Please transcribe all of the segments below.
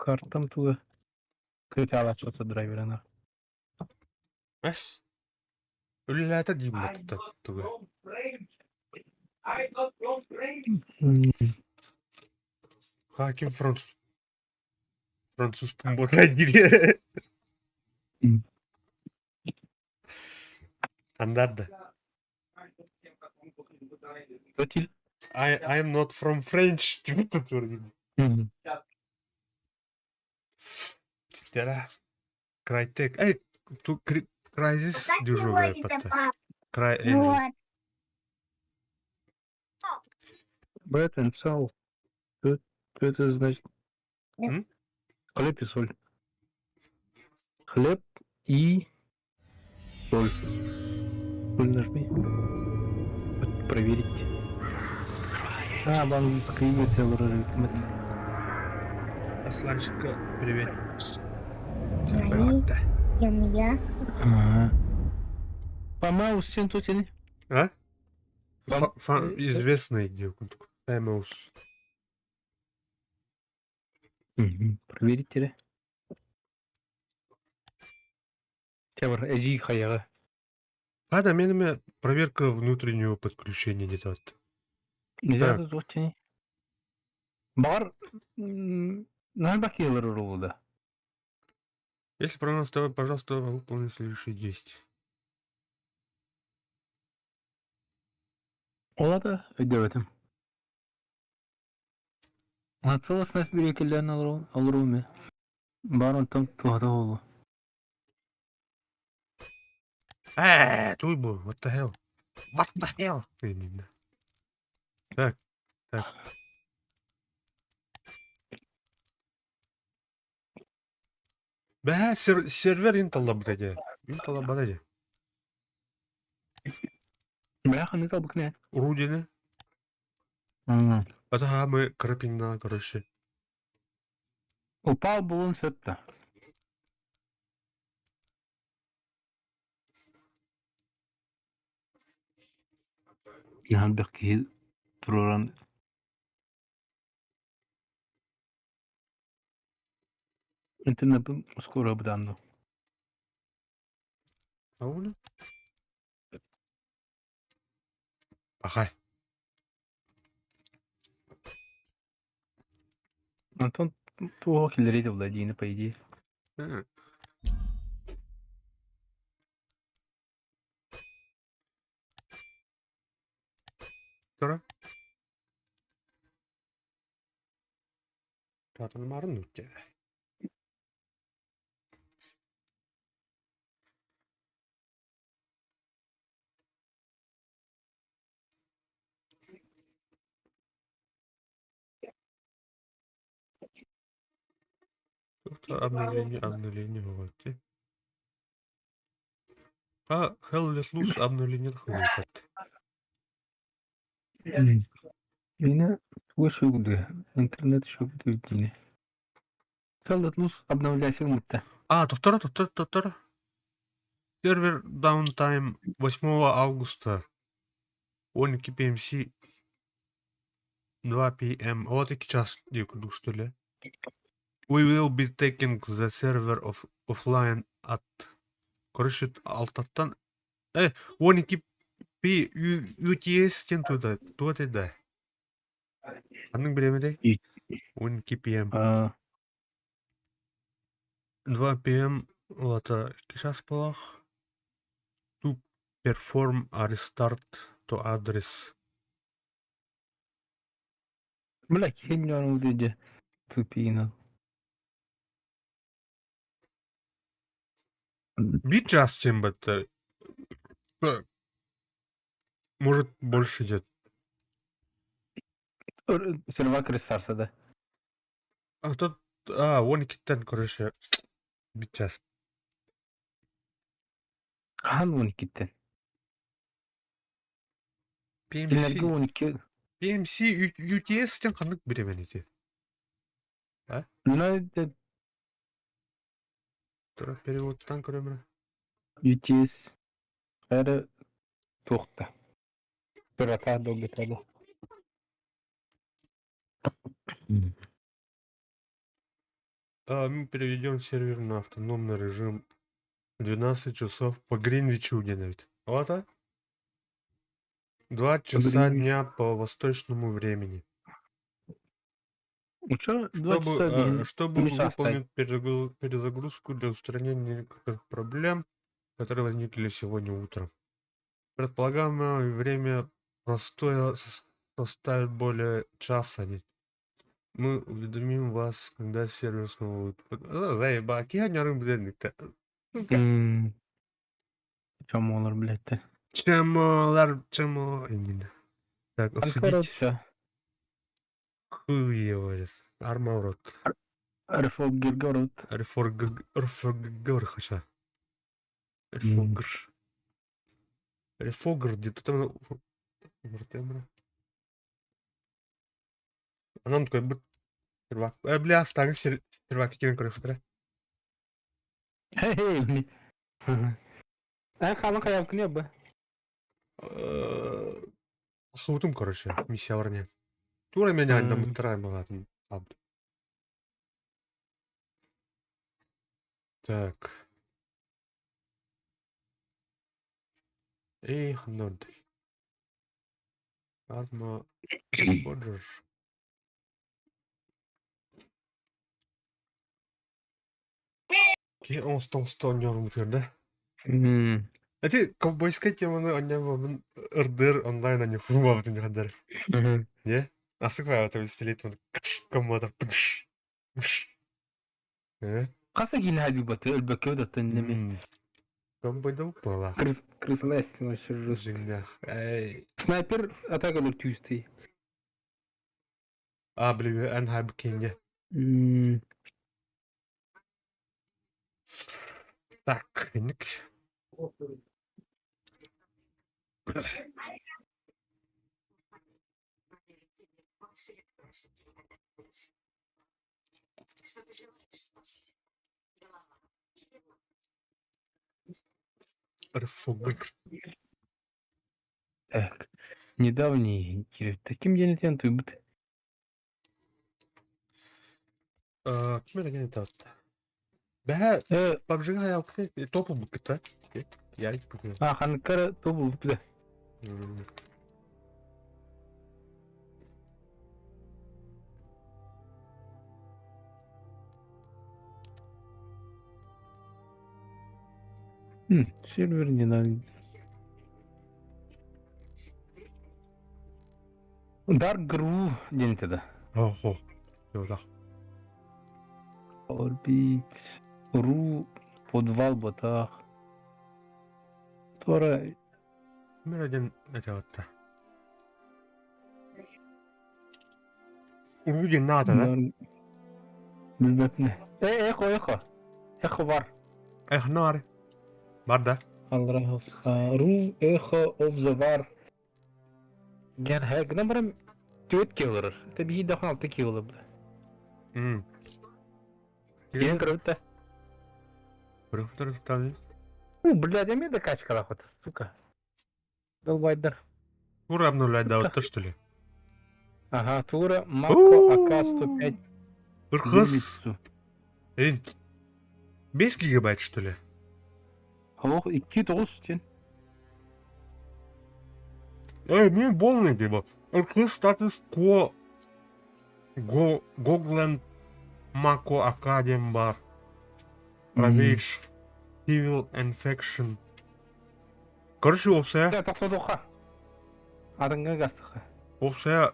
Картам тугу. Көте алачысы драйверына. Әс. Үліләті дейм бәтті түгі. Хаким француз. Француз пумбота дире. Андарды. Өтіл. I am not from French. Деп тұр. Тера. Крайтек. Эй, тут крайзис дежурная пата. Край engine. Bread and salt. Это значит М? хлеб и соль. Хлеб и соль. Соль нажми. Проверить. Банковская email выражает. Асланчика, привет. Я. Помаус сен тотен. А? Известный девка. Famous. Проверите. Тевр, эжи хаяга. Да, менеме проверка внутреннего подключения не тот. Нельзя тотен. Бар надо киллер рулда. Если пронос ТВ, пожалуйста, выполни следующие действия. Олада ödemedim. Atılsın bir ekillerini alırım ya. Барон там tuhada oldu. Туйбу, what the hell? What the hell? Так. Сервер Intel'da бітеде. Intel'da бітеде. Бляха, не то букне. Рудины. Это мы крапина, короче. Упал был он сетта. Надо ки туран. Интернет скоро обдану. А он? Ага. Антон туго киллерейді владейді, по идее. Тора? Татан марын өтте. Обновление бывает. Hell Let Loose обновление хлопот. Yine bu şugdu. İnternet şugdu yine. Hell Let Loose обновляйся мутта. Доктора. Сервер даунтайм 8 августа. Оники PMC 2 PM. Вот и час дикуду, что ли. We will be taking the server offline at... Короче, алтаттан... 12 P UTS тен туда. Туат да. Анның біремеде? 12 PM. 2 PM. Олата час полах. To perform a restart to address. Бля, хень он увидит. Тупина. Бит час чем это... Может, больше идет. Сервак ресурса, да. А тут... 12 тен, короче... Бит час. Хан 12'ten. Кинерге 12. PMC UTS-тен қандық беремен ете? Надо Тұра, переводтан көремін. UTS. Әрі тоқта. Bir hata doldurdu. Мы переведем сервер на автономный режим 12 часов по Гринвичу где-нибудь. Вот, а? 2 часа Гринвич. дня по восточному времени. Ну что, 2 часа день. Чтобы Плюс оставить. выполнить перезагрузку для устранения некоторых проблем, которые возникли сегодня утром. Предполагаемое время простоя составит более часа. Мы уведомим вас, когда сервер снова будет. Заебал, кегенярым бденlikte. Чем olur, блядь, ты? Чему? Так, Анкара обсудить. все. Хуй его, арма в рот. Рефогер город. Рефогр хаша. Рефогр. Рефогр, где-то там... Вертебра. Анан такой, сервак. Бля, стань сервак, кем корректора. Хе-хе, блядь. Халын қаяп күне бі. Хутум, короче, миссия варня. Тура меня анда мыттырай болатын. Так. Эх, нод. Арма. Фоджер. Ки он стол нёрм да? Эти ковбойская тема на онням РДР онлайн они хурма бутын жагандар. Не? Асыкпай ата бистелет он комода. Қаса кейін хәді баты, әлбәкеу да тәннеме. Ковбойда упала. Крыслась, вообще жестко. Жиндах. Эй. Снайпер атакалар тюстэй. Блин, анхайб кенге. Так, ник. Рфогр. Так, недавний таким день летен той бут. Ким era gene tatta. Бәһә, PUBG-га яукты, топы букта. Ярик букта. Ханкара то был бут. Сервер не надо. Dark Groove день тогда. Хо. Ёлах. Орбит. Ру. Подвал батах. Тора. Ким era ген этатта. Уруген ната, да? Bilmem. Eko var. Нар. Бар да. Allah Ru Echo of the War. Gen hag numaram 4 killer. Tabii daha 6 killer. Ген круто. Рухтар стали. Блядь, я мне докачка охота, сука. Долбайдар. Ура обновлять, да, вот то что ли? Ага, Тура, Мако, АК-105. Урхас. 5 гигабайт, что ли? Ох, 2 толстен. Мен болмай дейбі. Урхас статус ко Гогленд Мако Академ бар. Ravage. Civil Infection. Короче, опция. Я тоқтады оқа. Адыңға қастыққа. Опция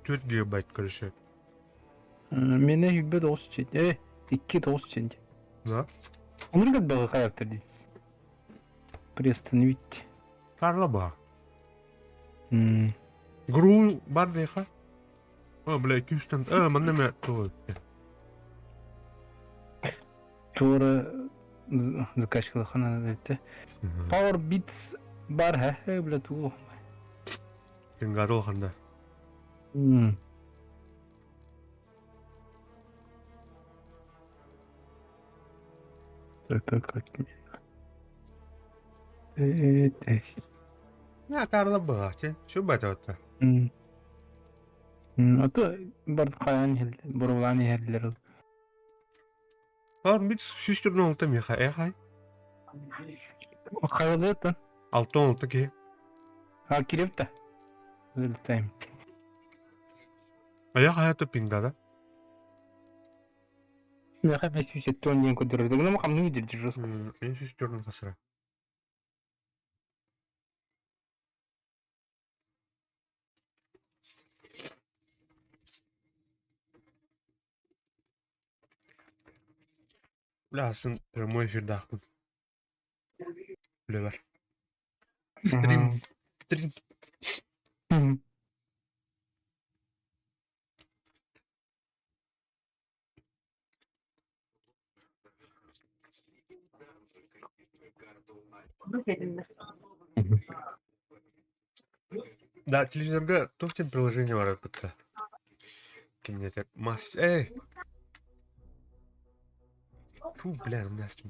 4 гигабайт, короче. Мене үйбе 90 2 90 Да? Оның қадбағы қаяқтыр дейсіз. Приостановить. Карла ба. Гру бар дейха. Бля, Кюстен. Манда ме той. Тура закачкалы хана деді. Power Beats бар хә, бля, туғы. Тенгадол ханда. Так, как Я Карла ба, что бата отта? А то барды қаян хел, бұрыланы херлер. Ладно, бит сүйістірдің олты меха, хай. Қайылды еттін. Алтын олты ке. Керепті. Үлтайым. Хайаты пингда. Меха мен сүйсетті он ден көтерді. Гүнім қамны өйдерді жосқа. Мен сүйістірдің қасыра. Блясын, прямой эфирді ақпын. Біле бар. Стрим. Да, телевизорга тоқтен приложение бар өтті. Кімне тек эй! Фу, бля, настя.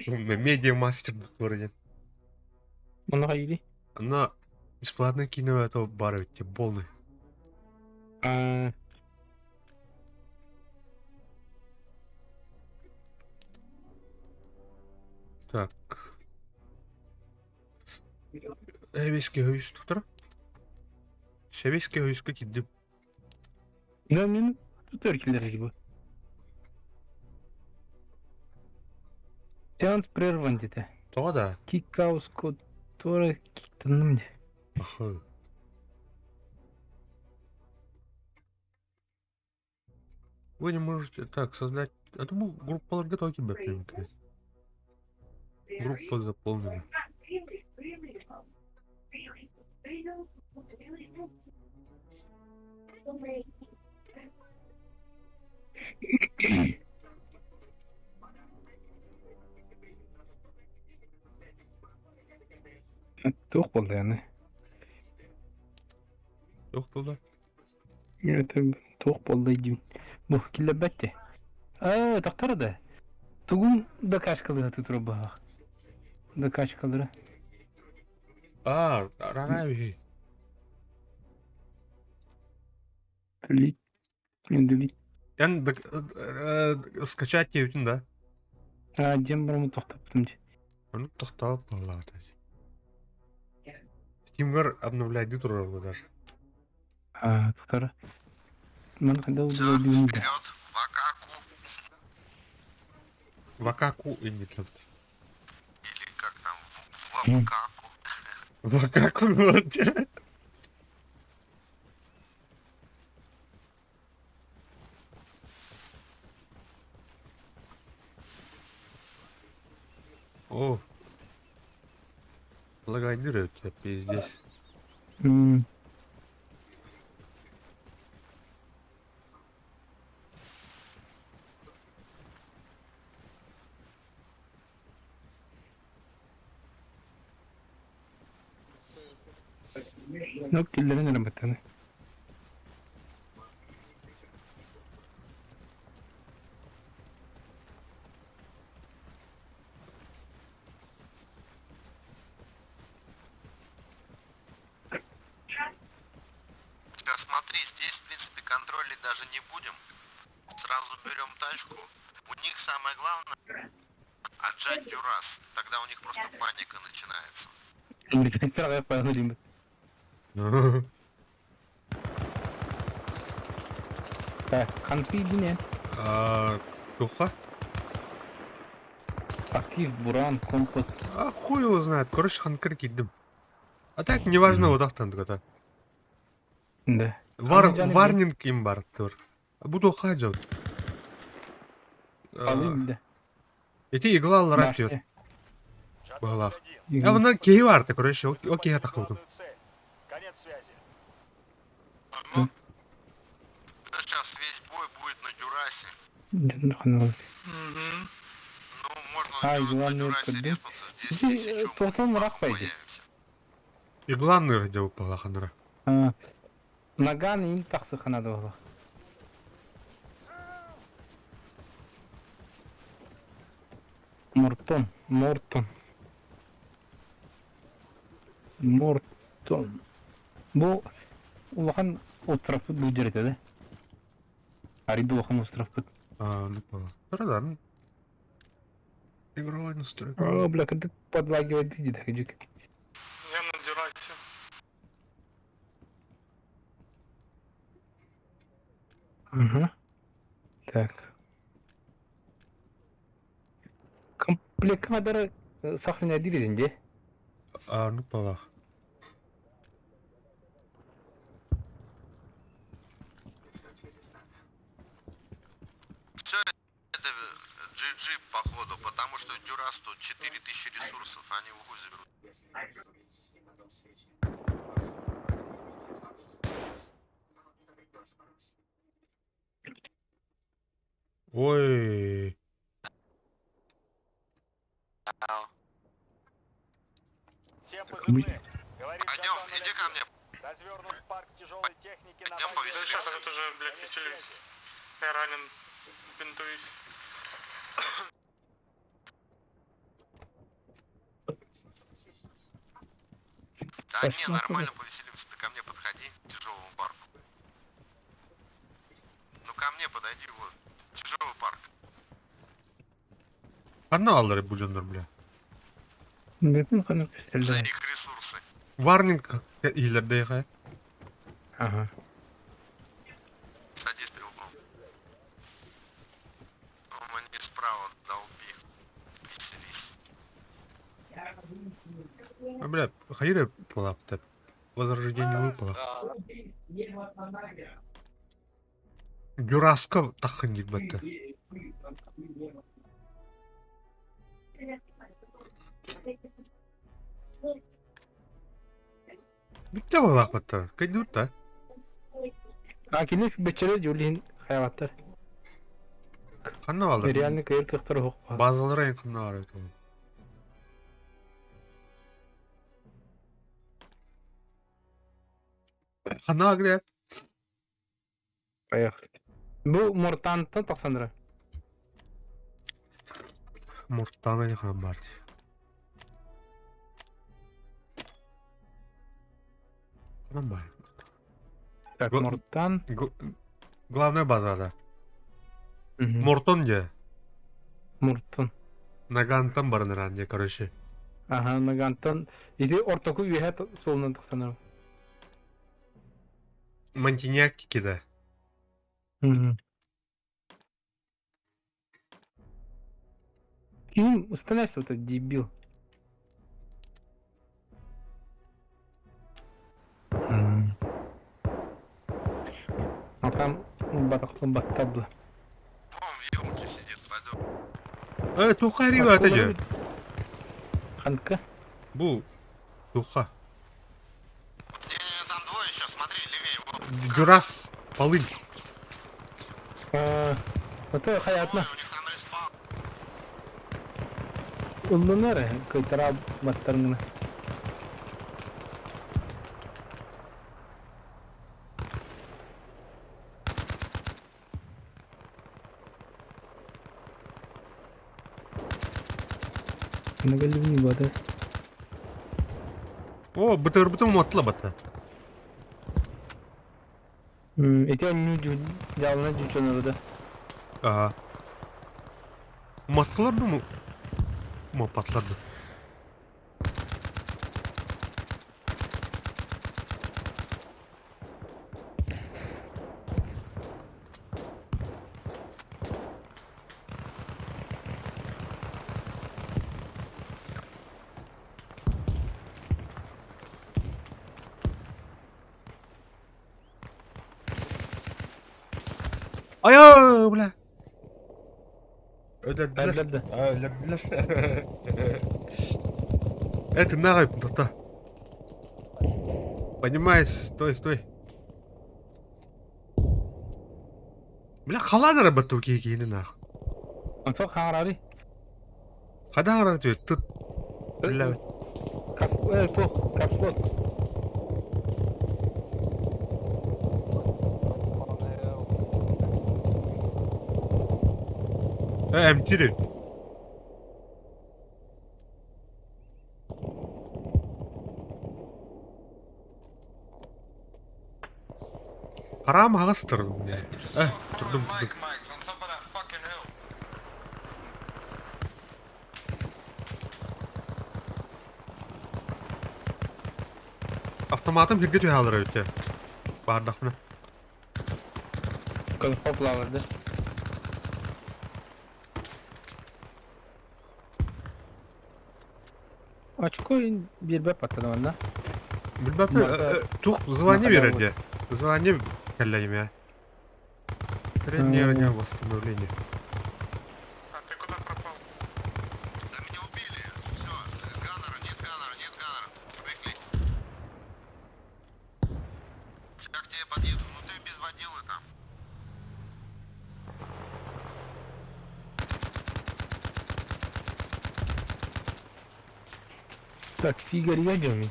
Медиа мастер вроде. Мұныға елі? Она бесплатно кино это бар ведь, полный. Так. Эвеске өйіз тұқтыр? Севеске өйізге кеддім. Да, мен тут өркелер gibi. Сеанс прерван деді. Тоға да. Кикаус код тура киктанным де. Ага. Вы не можете так создать. Я думаю, группа только бэпинг. Группа заполнена. Тоқ болды яны. Жоқ болды. Это тоқ болды дейін. Бұл келі бәтті. Тақтары да. Тугун да кашкалыға тұтыры бағақ. Да кашкалыға. Рарави. Делить. Делить. Yani скачать девтин, да? Дем барымы тоқтаптым де. Он тоқтал палата. Стимгар обновлять дитуру даже. Тоқтары. Мен қанда Все, ол дейін де. вперед, Вакаку и не тлет. или как там, Вакаку. Вакаку, вот. О, лагодирует тебя пиздец. Ну, киллерін работаны. Сейчас смотри, здесь в принципе контролей даже не будем. Сразу берем тачку. У них самое главное отжать дюрас. Тогда у них просто паника начинается. Американцарға поговорим. Так, ханты иди. Туха? Актив, буран, компас. А хуй его знает. Короче, ханкер киддим. А так, неважно, вот ахтан тогда. Да. Варнинг им бар тур. Буду хаджал. Алым да. Эти игла ларатюр. Балах. А вона кей варты, короче, окей, атахуту. Конец связи. Ну, сейчас весь бой будет на дюрасе. Ну, Ну, можно на главное, дюрасе это резнуться здесь, Здесь, если что, потом мы рак пойдет. появимся. Игла нырдел палаханра. Наган ин тақсы қанады оғы. Мортон. Бұл улахан остров бұл жерде, да? Ариды улахан остров бұд. Ну пала. Радар. Игровой настройка. О, бля, когда подлагивает видит, хаджик. Я на Дюрасе. Ага. Так. Комплект кадр сохранять дириденде. Ну полах. Все это GG походу, потому что Дюрас тут 4000 ресурсов, они в УГУ заберут. Ой. Всем позывным. Говорит Пойдем, Джакон иди ко мне. Развернут парк тяжелой техники на Пойдем базе. повеселимся. Сейчас тут уже, блядь, Конец веселюсь. связи. Я ранен. Бинтуюсь. Да не, нормально повеселимся, ты ко мне подходи, к тяжелому парку. Ну ко мне подойди, вот, тяжелый парк. Каналлары буджандар, бля. Bütün kanı За gösterdi. их ресурсы. Варнинг ийлерде яха. Ага. Садись, стрелком. Мне справа долби. Веселись. Бля, хайре полапты. Возрождение выпало. Дюраска тахындик бәтті. Бітті болақ бәтті. Кәйді ұтта. Akilif becere Julian hayatlar. Қанна алыр? Реальный кайыр кықтыры хоқ. Базалары ең қанна алыр. Қанна агрия? Поехали. Bu Мортантан 90 lira. Мұрттаны еқан бар. Қанан бар? Так, Bu- Мортан. Главная базада. Мгм. Мортон де. Муртан. Нагантан барыныран де, короче. Ага, Нагантан. Иди ортоку үйе солынан 90 lira. Мантиньяк киде. Мгм. Ким устанавливается вот этот дебил? А там баттабла. Вон в елке сидит, пойдем. Туха рива атаджа. Ханка. Бу. Туха. Не, там двое еще, смотри, левее. Вот. Дюрас. Полынь. Это хаятна. Ой, у них там респаун. Уллунары кайтара баттарына. Нагалюни бада. О, бытыр-бытым отла бата. Эти они жалына жучонары да. Ага. Матларды мı? Patlardı. Ayaaa bля. Öldürdüler. Öldürdü. Öldürdüler. Это нахуй, кто-то. Понимаешь, стой. Бля, қаланы работу кейкейні нахуй. Ансо хаңарары. Қадан работу, тут. Бля. Капслот. Әмтірі. Қарам ағыз тұрдым. Тұрдым. Mike, on top of that fucking hill. Автоматым хирге түйалар өте. Бардақмына. Кılıp hoplavardı. Açık oyun bir bep atladı valla. Bilmem Marka- тух звони Марка береді. Звони кәлләйме. Тренирование восстановление. А ты куда пропал? Да меня убили. Все, ганнера, нет ганнера, нет ганнера. Привыкли. Сейчас к тебе подъеду. Ну ты без водилы там. Так, Фигариga gömün.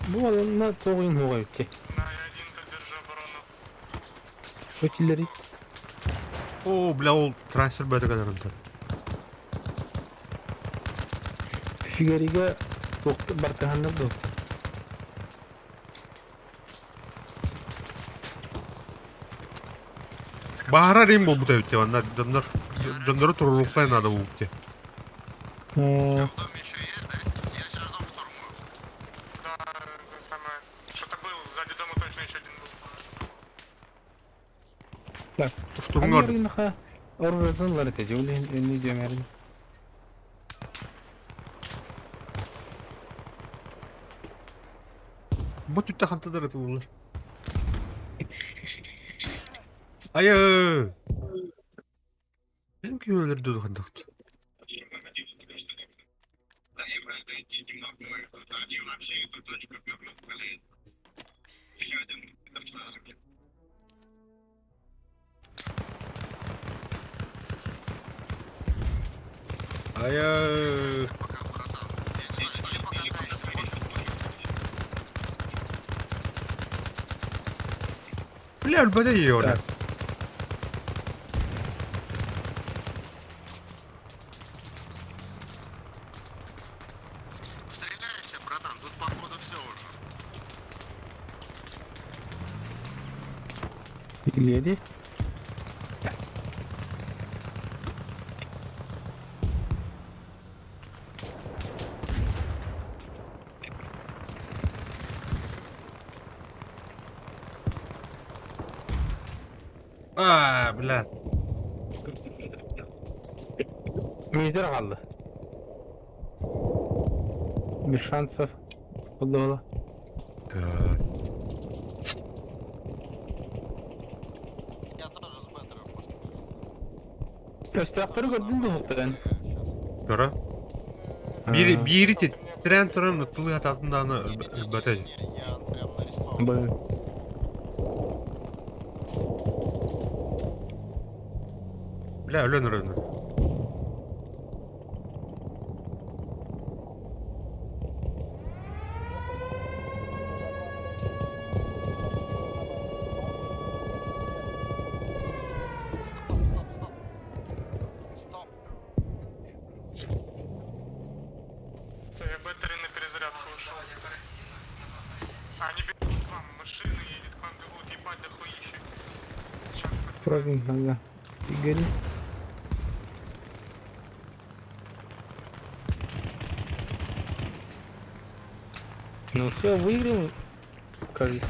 Bu alanına soğuyun hoğa yüksek. На, я один тут держу оборону. Ötülleri. О, бля, ол трансфер бәді кәдерімді. Figariga doktor barkahanlar da. Бағара рейн бол бұта өтте, ванда жандары тұрырлықтай надо өтте. В доме еще есть, да? Я сейчас дом штурмую. Да, это самое. Что-то был, сзади дома точно еще один был. Штурмын орды. Hamlarına orvazanlar etece. Öyle ne diyorum yani. Бұт үтті қантадар еті олар. Айы! Мен күйелерді өді қандақты. Айы! Пока, братан. Я не знаю, или покатайся. Бля, өлбәді ей орды. Стреляйся, братан. Тут походу все уже. İleri. Aaa, bля. Müjdar kaldı. Bir şans var. Allah Allah. Я тоже с беттером Östrakları gördün mü muhtemelen? Көрі? Бері тет, тұрым, тұлы ататында аны өлбәті. Я прям нарисовал. Böyle. Бля, өлен ұрыны. Стоп. Я беттери на перезарядку ушел. Они бегут к вам, машины едет, к вам бегут, ебать, дохуище. Сейчас Program kanka. Figari. Ну все, выиграем. Кажется.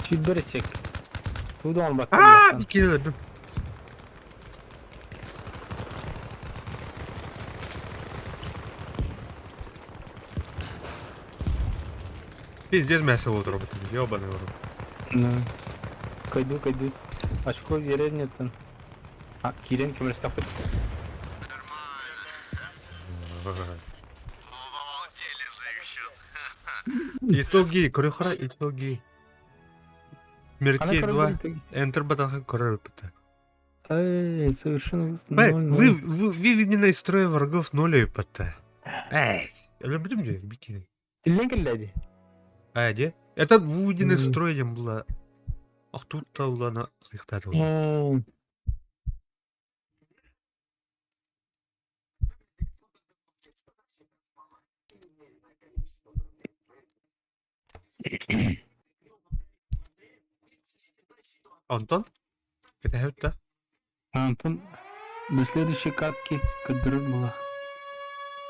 Чуть бәресек. Туды албак. Ааа, bir kere öldüm. Пиздец мясо вот роботами, ёбаный урод. Да. Кайду. Очко yere нет. А, Кирен кемер стапы. Нормально. Обалдели за их счет. Итоги, көрөхара итоги. Мерке 2, Enter батаха көрөр өпіті. Эй, совершенно Бай, 0-0. выведено из строя врагов 0 өпіті. Эй, білдім де, бикини. Тілден келді. А, де? Это выведено из строя дем было. Ах, тут-то улана қиқтады ол. Антон? Кетә өтті? Антон До следующей катки кадр была.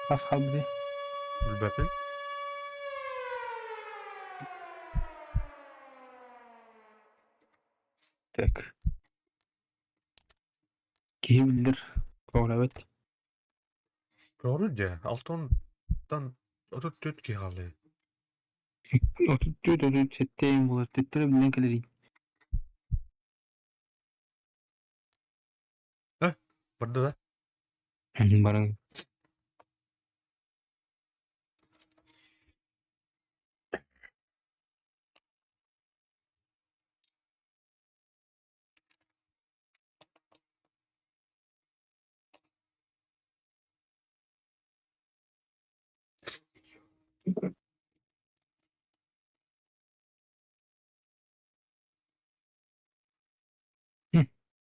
Асхабди. Bilmem. Так. Киевлер. Коврабет. Doğru diye. Altından 34 ki halı. Отут четтейм болар. Теттер билен келери. Burada da. Барың.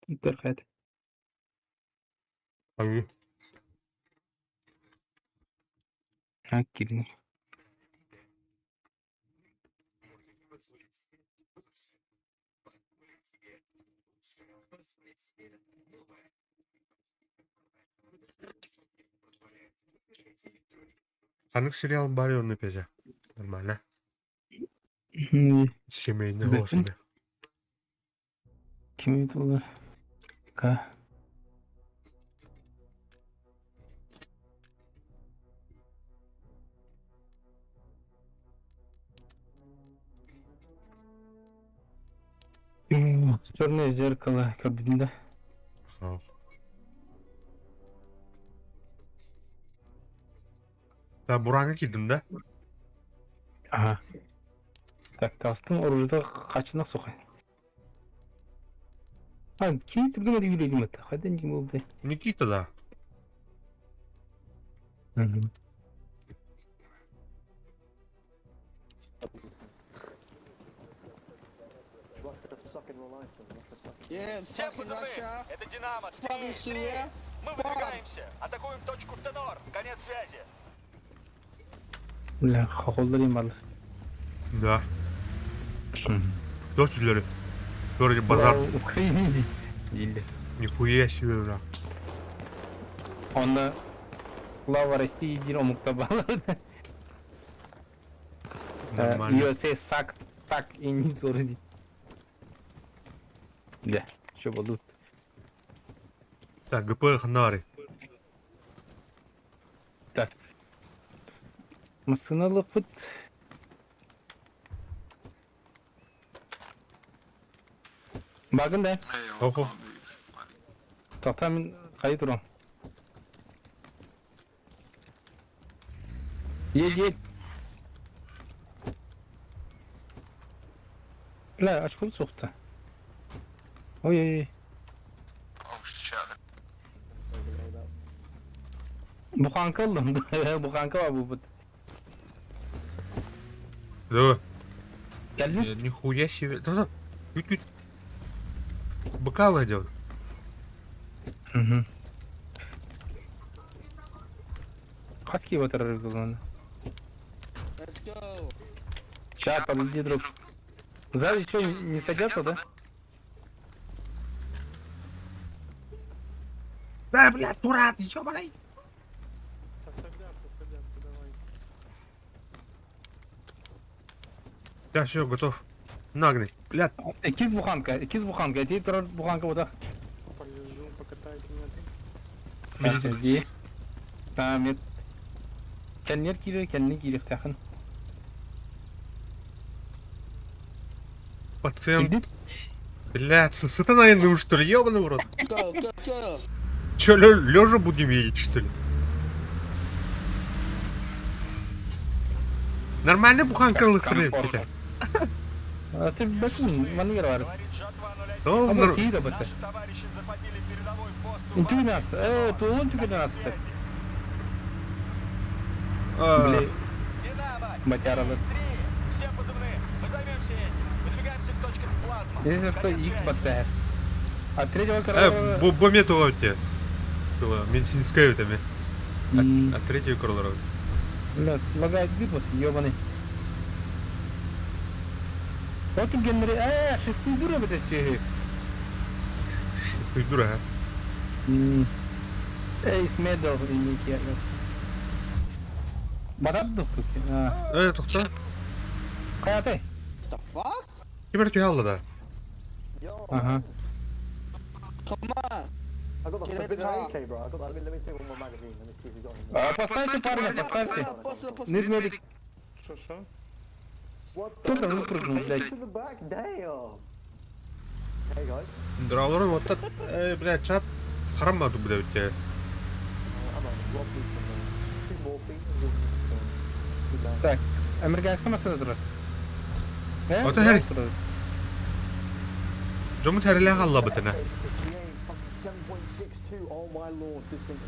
Теттер хат. Abi. Хак кирин. Hangi сериал Барион напяжа? Нормально. Семейные Да. голосами. Ким это было? Ка. Черное зеркало, кабинда. Ага. Ya Burak'a gittim de. Ага. Так, тастың оружда қачына соқай. Кей түрген әді үйлейдім әтті. Қайдан жем болды? Никита da. Всем пацаны, это Динамо. 3-3. Мы выдвигаемся. Атакуем точку Тенор. Конец связи. Бля, хохолдырым барлы. Da. Dört yüzleri. Böyle bazar. Украине дейді. Нихуя себе, бля. Онда Слава России дир омукта балады. Нормально. USA сак так и не зоры. Да, что будут? Так, ГП Ханари. Так. Масыналып пыт. Багын да. Охо. Тоқта мен қайы тұрам. Ел. Бля, аш қол соқты. Ой. Бұқанқа алдым. Бұқанқа ба бұл бұд. Да. Geldi. Нихуя себе. Да. Чуть-чуть. Бокал идет. Хатки батарır kızını. Сейчас, подожди, друг. Сзади что, не садятся, да? Да, блядь, дурак, ничего, блядь. Да, все, готов. Нагни. Блядь. İkiz buxanka. Deyip durar buxanka bu da. Полежу, покатайте меня. Медицина. Tamam, et. Kendine giriyor takın. Пациент. Блядь, сатанаенный, что ли, ебаный в рот. Че, лежа будем едить, что ли? Нормально буханкалых хрен, Петя? А ты бакун, манер var. Говорит жатва 0-1. Да, Ama iyi de batı. Наши товарищи захватили передовой пост у İntüğü вас. nasıl? Tuğun tükü de nasıl? Связи. Bile Динамо. maçaralı. 3. Всем позывные. Мы займемся этим. Выдвигаемся к точке плазма. Dedi что Конец X связи. battı. А третьего королева... Бометова тебе. Медицинская витамин. А третью королеву. Бля, лагает гибот, ёбаный. Вот и генри... шестый дура бы это все. Ты дура, а? Эй, смедов и Ники. Бараддук тут. Тохта. Кая ты? The fuck? Киберти алла да. Ага. Come on. I got the Get in forbidden the car. AK, bro. I got that. Let me take one more magazine. Let me see if you got any. Поставьте парня, поставьте. Нет медик. Шо? What Кто the? там выпрыгнул, блядь? It's in the back. Damn. Hey guys. Дралорын вот так, блядь, чат. Харама тут, блядь, у тебя. I'm on Rob Lee from 2 morphine and good man. Так, американский масса дрос. Вот это Джому тариле халла битена. 7.62. Oh my lord, this thing is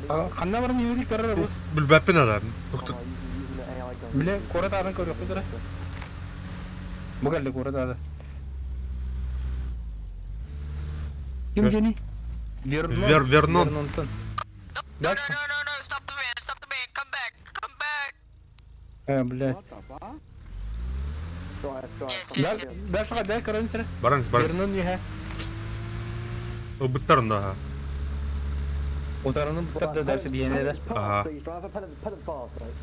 fucking Ханна бар мюри карар бу. Билбәппен адам. Тохта. Oh, you're using an AI gun. Биле корат адан көрөк дөрә. Бу галле корат ада. Ким жени? Вернон. Вернонтон. No, Дальше. stop the van, come back. Блядь. What the fuck? Try. Yes, Дальше дай корон Баранс. Вернон еха. O биттернда ха. Утарының бутта дальше биене да. Ага. Please drive a pedal fast, right?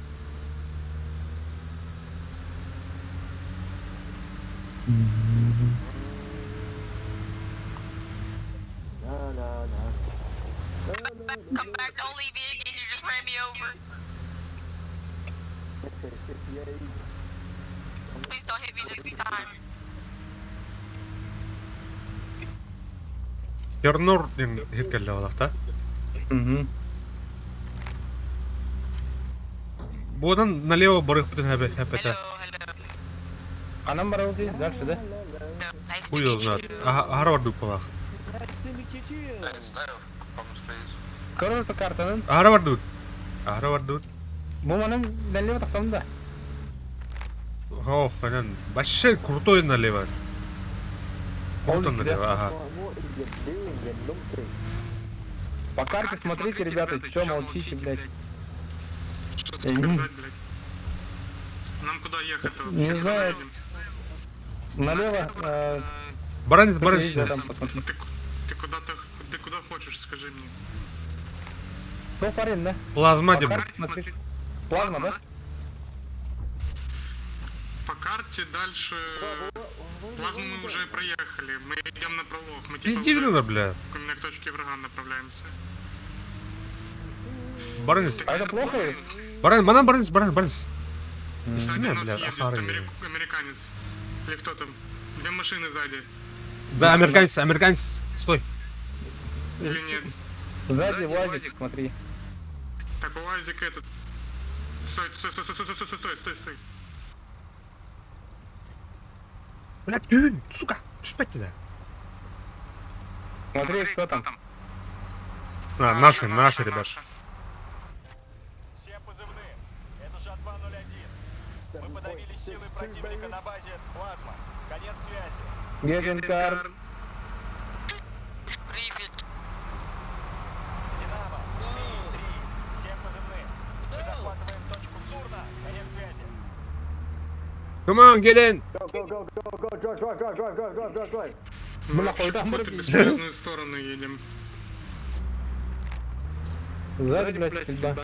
No. Come back, don't leave me again, you just ran me over. Okay, 58. Please don't hit me next time. Вернор дин хиккелле олакта. Будан налево барых битен хәпәтә. Hello. Анам бар ул дальше да. No, nice to Хуй meet знает. you. Харвард палах. Nice to meet you too. Корон картанын. Харвард. Бу манын налево таксамда. О, фанан. Вообще крутой налево. Круто налево, ага. What is you doing, you numpty? По карте смотрите, ребята, чё молчите, блядь. Что сказать, блядь? Нам куда ехать-то? Не Куда знаю. едем? Налево, Баранец. я там посмотрю. Ты куда хочешь, скажи мне. Кто парень, да? Плазма По дим. карте смотри. Плазма, да? По карте дальше... Плазму мы уже проехали. Мы идем на пролог. Мы типа Пизди уже надо, бля. к точке врага направляемся. Баранец. А это плохо? Баранец. Сзади Стимя, нас бля, едет ахары. американец. Или кто там? Две машины сзади. Да, американец. Стой. Или нет? Сзади УАЗик, смотри. Так, УАЗик этот... Стой. Бля, дюн, сука. Түспәтті да. Смотри, кто там. Наши, ребят. Все позывные. Это же 201. Мы подавили силы противника на базе плазма. Конец связи. Геденкар. Привет. Динамо. Ми-3. Все позывные. Мы захватываем точку Цурна. Конец связи. Come on, get in. Go, drive. Мы нахуй, да, в мы- бесполезную сторону едем. Сзади, блядь, стрельба.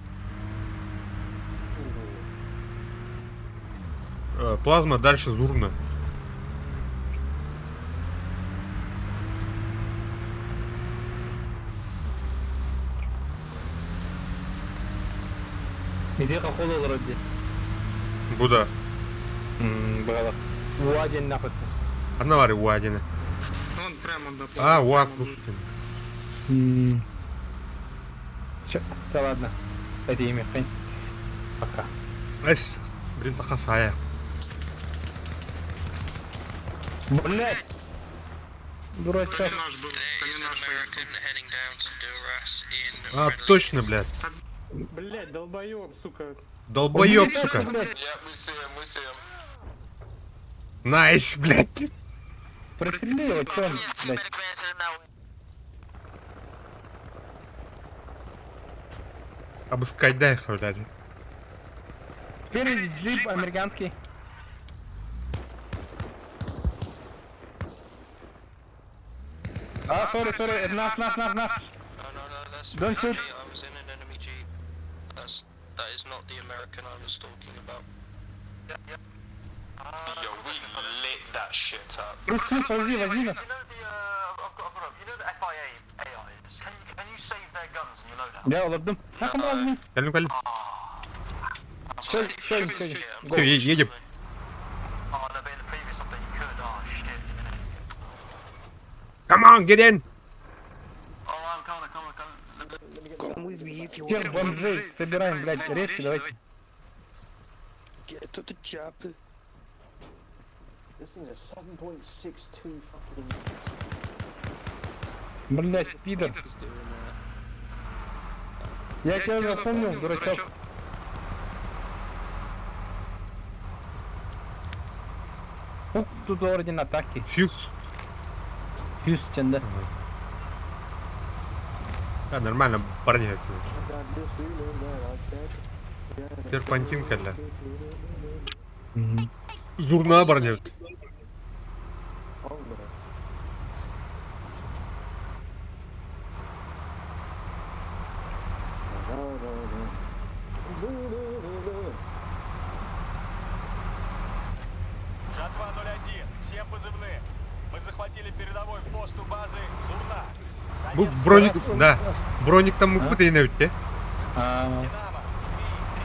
Плазма дальше Зурна. Где хохол вроде. Буда. Было. УАЗик нахуй. Одна вари Уадина. Он прямо до А, плазмы, Уак прямо Рустин. Чё? Да ладно. Это имя, хрень. Пока. Эс. Блин, тахасая. Блядь! То Дурачок. не наш был, то не наш поехал. А, точно, блядь. Блядь, долбоёб, сука. Долбоёб, сука. Блядь. Найс, блядь. Пристрели его, чё он, Yes, team блядь. advance are now. Обыскать дай, блядь. Спереди джип американский. Сори, это наш. Don't shoot. That is not the American I was talking about. Yo, we lit that shit up. Русский, подожди, возьми нас. You know the, I've got you know the FIA AIs? Can you save their guns in your loadout? Я улыбдым. Nakam lazım. Geldim geldim. Şöyle. Все, едем. Oh, no, but in the previous update you could. Oh, shit. Come on, get in. Oh, I'm coming. Come with me if you Всех бомжей собираем, блядь, резче, давайте. get to the chopper. This thing's a 7.62 fucking... Блядь, пидор. Я тебя запомнил, дурачок. Тут орден атаки. Фьюз. Фьюз içinde. Да, нормально, парни. Серпантин келді. Зурна парни. Жатва 01, всем позывные. Мы захватили передовой пост у базы Зурна. Bu Конец броник, связи. да. Броник там мыпытый навіть, А, Динамо 3-3,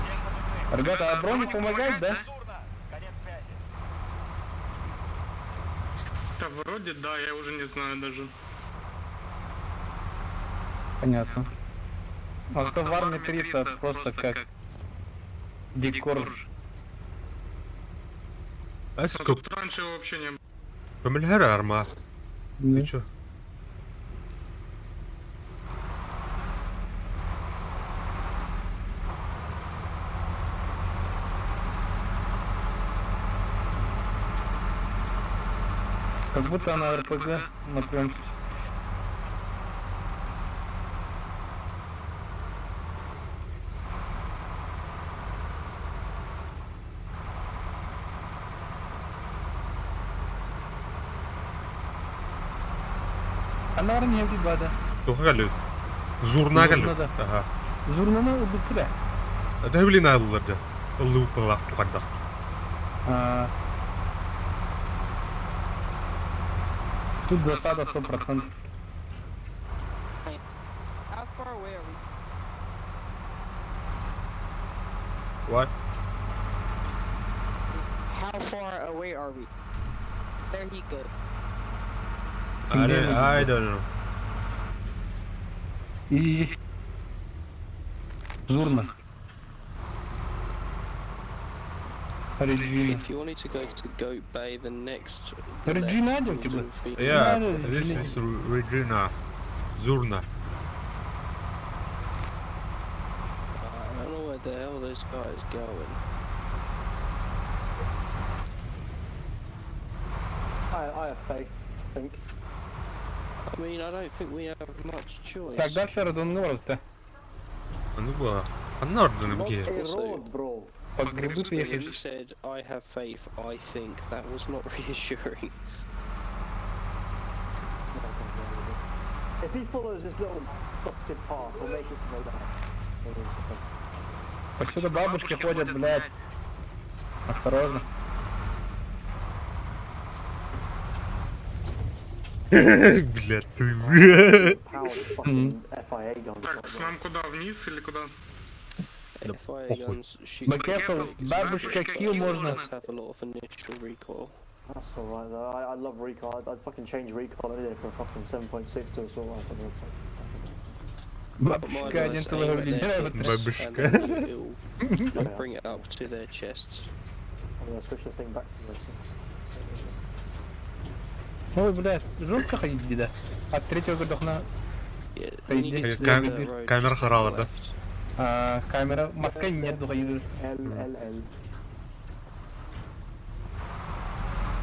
всем позывные. Ребята, а броник помогает, да? Зурна, конец связи. Да вроде да, я уже не знаю даже. Понятно. А то в армии 300 просто как декор. А Эскоп. тут раньше его вообще не было. Көмілгері арма. Ты чё? Как будто она РПГ напрям. Она не бада. Тоқы кәлі. Зурна кәлі. Зурнада. Ага. Зурнаны убытыра. Да блин алыларды. Улы ұппылақ тұқандақ. Тут засада 100%. How far away are we? What? How far away are we? There he goes. I don't know. Иди. Зурна. Реджина. If you wanted to go to Goat Bay, the next... Реджина идем тебе? Yeah, No, this Regina. is Regina. Zurna. I don't know where the hell this guy is going. I have faith, I think. I mean, I don't think we have much choice. Так, дальше Родонорд-то. Ну было. Она ордена Not где? a road, bro. Под грибы When you приехали. said, I have faith, I think, that was not reassuring. If he follows this little dotted path, we'll make it to no doubt. Повсюду бабушки ходят, блядь. Осторожно. Блядь, ты. Powered fucking FIA guns. Так, с нам куда? Вниз или куда? Fire похуй. guns shoot. Be careful, бабушка килл можно. Guns have a lot of initial recoil. That's alright though. I love recon. I'd fucking change recon any day for a fucking 7.6 to assault rifle. But my Бабушка guys один aim твоего at their лидера. hips Бабушка. and then it'll bring it up to their chests. I'm gonna switch this thing back to this. Ой, блядь, жестко ходить, деда. От третьего годохна Yeah, when you get to the Кам- end of the road, камера just to the харала, да? left. камера. Маска нет, ходит. L.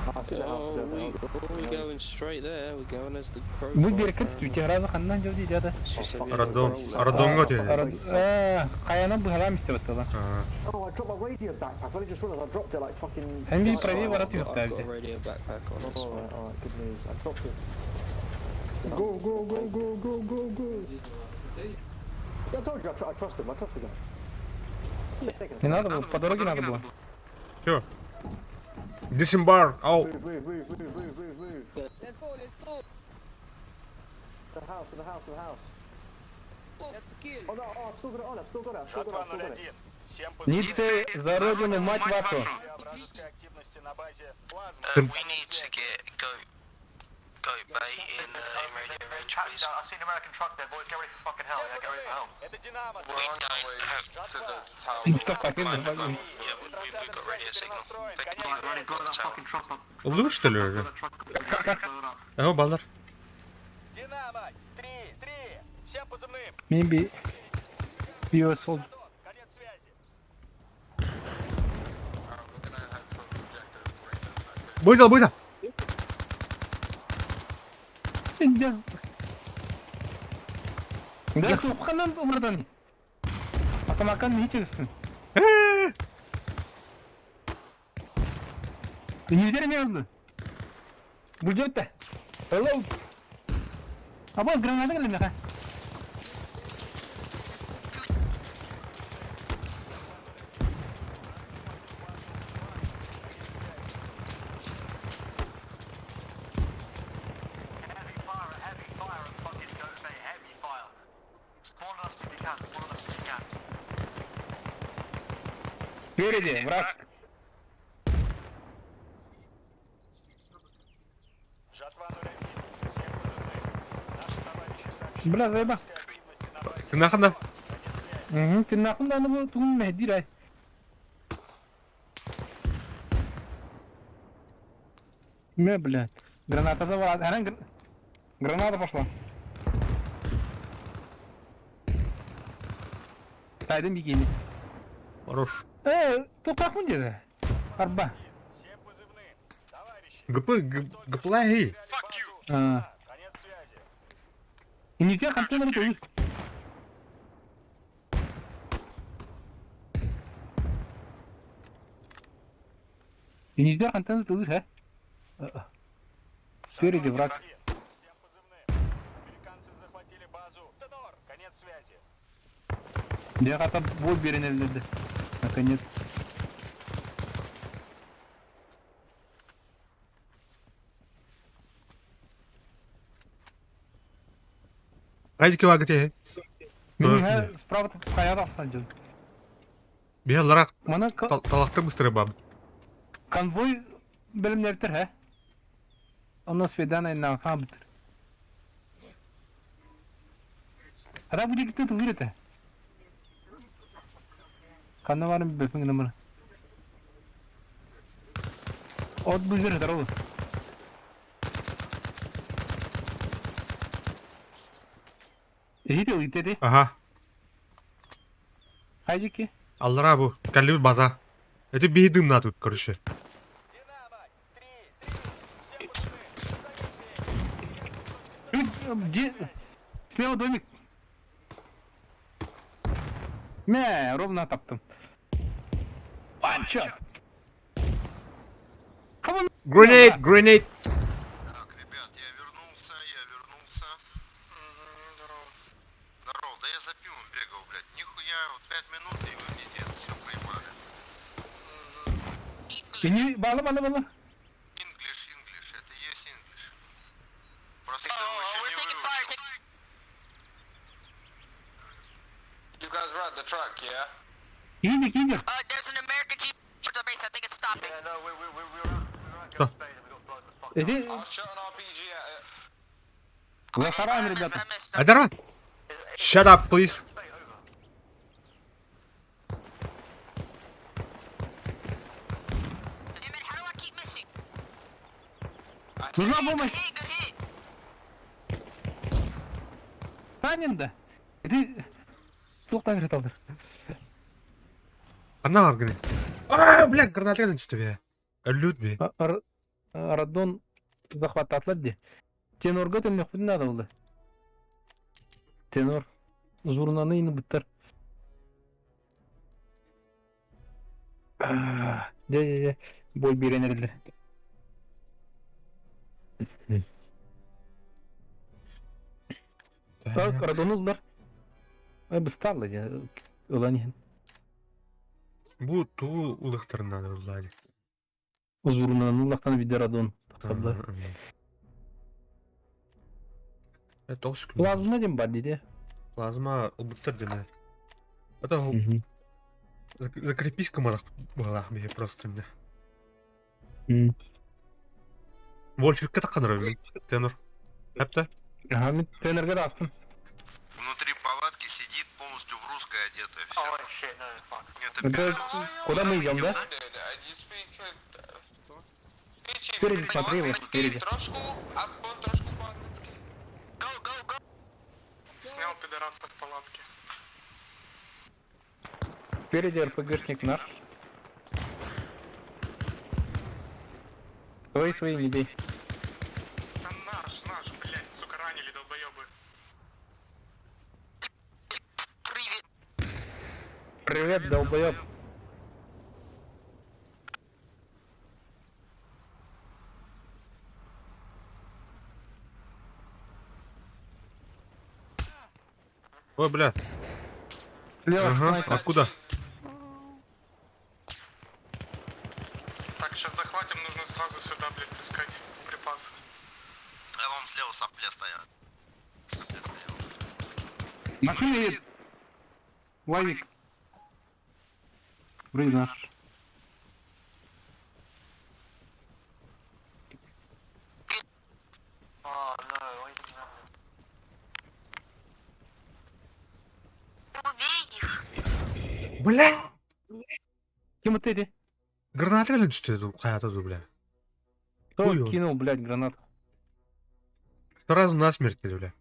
I see the house Oh, go we going straight there. We're going as the crow. Bu flies bir round. kız tüyte razı kandan jodi deda. It's just a little Радон. roll. Радонго тебе. Каяна bu halam istebettiler. Oh, I dropped my radio backpack. I only just realized I dropped it like fucking... Hem bir Oh, pravi alright, varat I've got a yükseldi. radio backpack on. It's fine. alright, good news. I dropped it. Go. Yeah, I told you I trust him. I trust the guy. Не надо было, по дороге надо было. Все. Disembark. Ау. Move. Let's go. The house. That's a kill. Oh no, I've still got it on. I've still got it. 2-0-1. Всем позывным. Ницце за родину, мать вашу. Вражеской активности на базе плазма. We need to get Goat Bay in radio range, please. I've seen an American truck there, boys. Get ready for fucking hell. Yeah, get ready for hell. Это Динамо. We don't have... Мустафа, ты давай. Yeah, we've got radio signal. They can Конец call связи. the tower. Oldu что ли? Ага, балдар. Динамо. 3. Всем позывным. Maybe US hold. Конец связи. Бuyda. Да, суханан умырдан. Атамакан не чувствую. Нельзя не oldu. Bucakta. Hello. Ama granada gelin ya. Heavy fire at fucking Goat Bay. Heavy fire. Spawn us if you can. Впереди, враг. Жатва 01. Всем позывным. Наши товарищи сообщили Бля, заеба. вражеской активности на базе. Kınakında. Конец связи. Угу, ты нахуй надо было тун мехди рай. Блядь. Граната завала. Граната пошла. Тайдым бикини. Хорош. Топrak mı dedi? Arba. Всем позывным. Товарищи. Гплай. Ha. Конец связи. İngilizce kantonları koyuyor. İngilizce kantonları koyuyor ha. Впереди враг. Всем позывным. Американцы захватили базу. Тенор. Конец связи. Diye kata boy birini elledi. Наконец. Haydi var gite. Мен справа каяда алсам. Bir olarak Мана talakta mısır bab. конвой бөлümleridir ha. Ondan свидание на хабт. Ара bu gitti tu girete. Kanna var mı befing numara? Od bu zırh darı. İyi de gitti de. Aha. Haydi ki. Allara bu. Kalli baza. Это беды на тут, короче. Динамо. 3. Всем позывным. Где? Слева домик. Не, ровно таптым. Панча! Grenade. Так, ребят, я вернулся. Здорово. Да я за пивом бегал, блядь. Нихуя, вот 5 минут, и вы мне здесь все проебали. Beni bağla. English, это есть English. Просто ты его еще We're не taking fire. выучил. You guys ride the truck, yeah? İyidir. There's an American Jeep at the base. I think it's stopping. Yeah, no, we were around Goat Bay and we got blown the fuck up. Эти I'll shoot an RPG at it. засараем, I ребята. missed him. Adara. Shut up, please. Hey man, how do I keep missing? Нужна Good помощь. hit, good hit. Ранен да. Эти тоқтан жет алdır. Она var grenade. Aa, блядь, гранатадан түсті бе. Ölüt be. Радон захват atladı. Tenorga da mekbudun adı oldu. Tenor. Zurnanı yine biter. De. Boy bir enerjiler. Bak Radon oldular. Быстало я. Ulan Bu tuğu ılıktırından öldü. uzurundan Allah'tan bir deradon. Takablar. Evet, o sıkıntı. Lazım ne badi de. Плазма ılıktır dene. Это закрепись комарах мне просто мне. Вольфик такан рөлмен. Тенор. Хәтта. Hamid trenerge de astım. Внутри палатки сидит полностью в русской одетая. Все. Это Это куда мы идем, да? Спереди смотри, вот спереди. Снял пидораса в палатке. Спереди РПГшник наш. Свои не бей. Там наш, блядь, сука, ранили долбоёбы. Привет, долбоёб. Ой, бля. Слева Ага, снайпер. откуда? Так, сейчас захватим, нужно сразу сюда, блядь, искать припасы. А вам слева сопля стоят. Машина едет. Вавик. Вроде наш. Бля! Кем это ты? Граната или что это? Какая-то, бля. Кто Хуёво. кинул, блядь, гранату? Сразу насмерть, бля.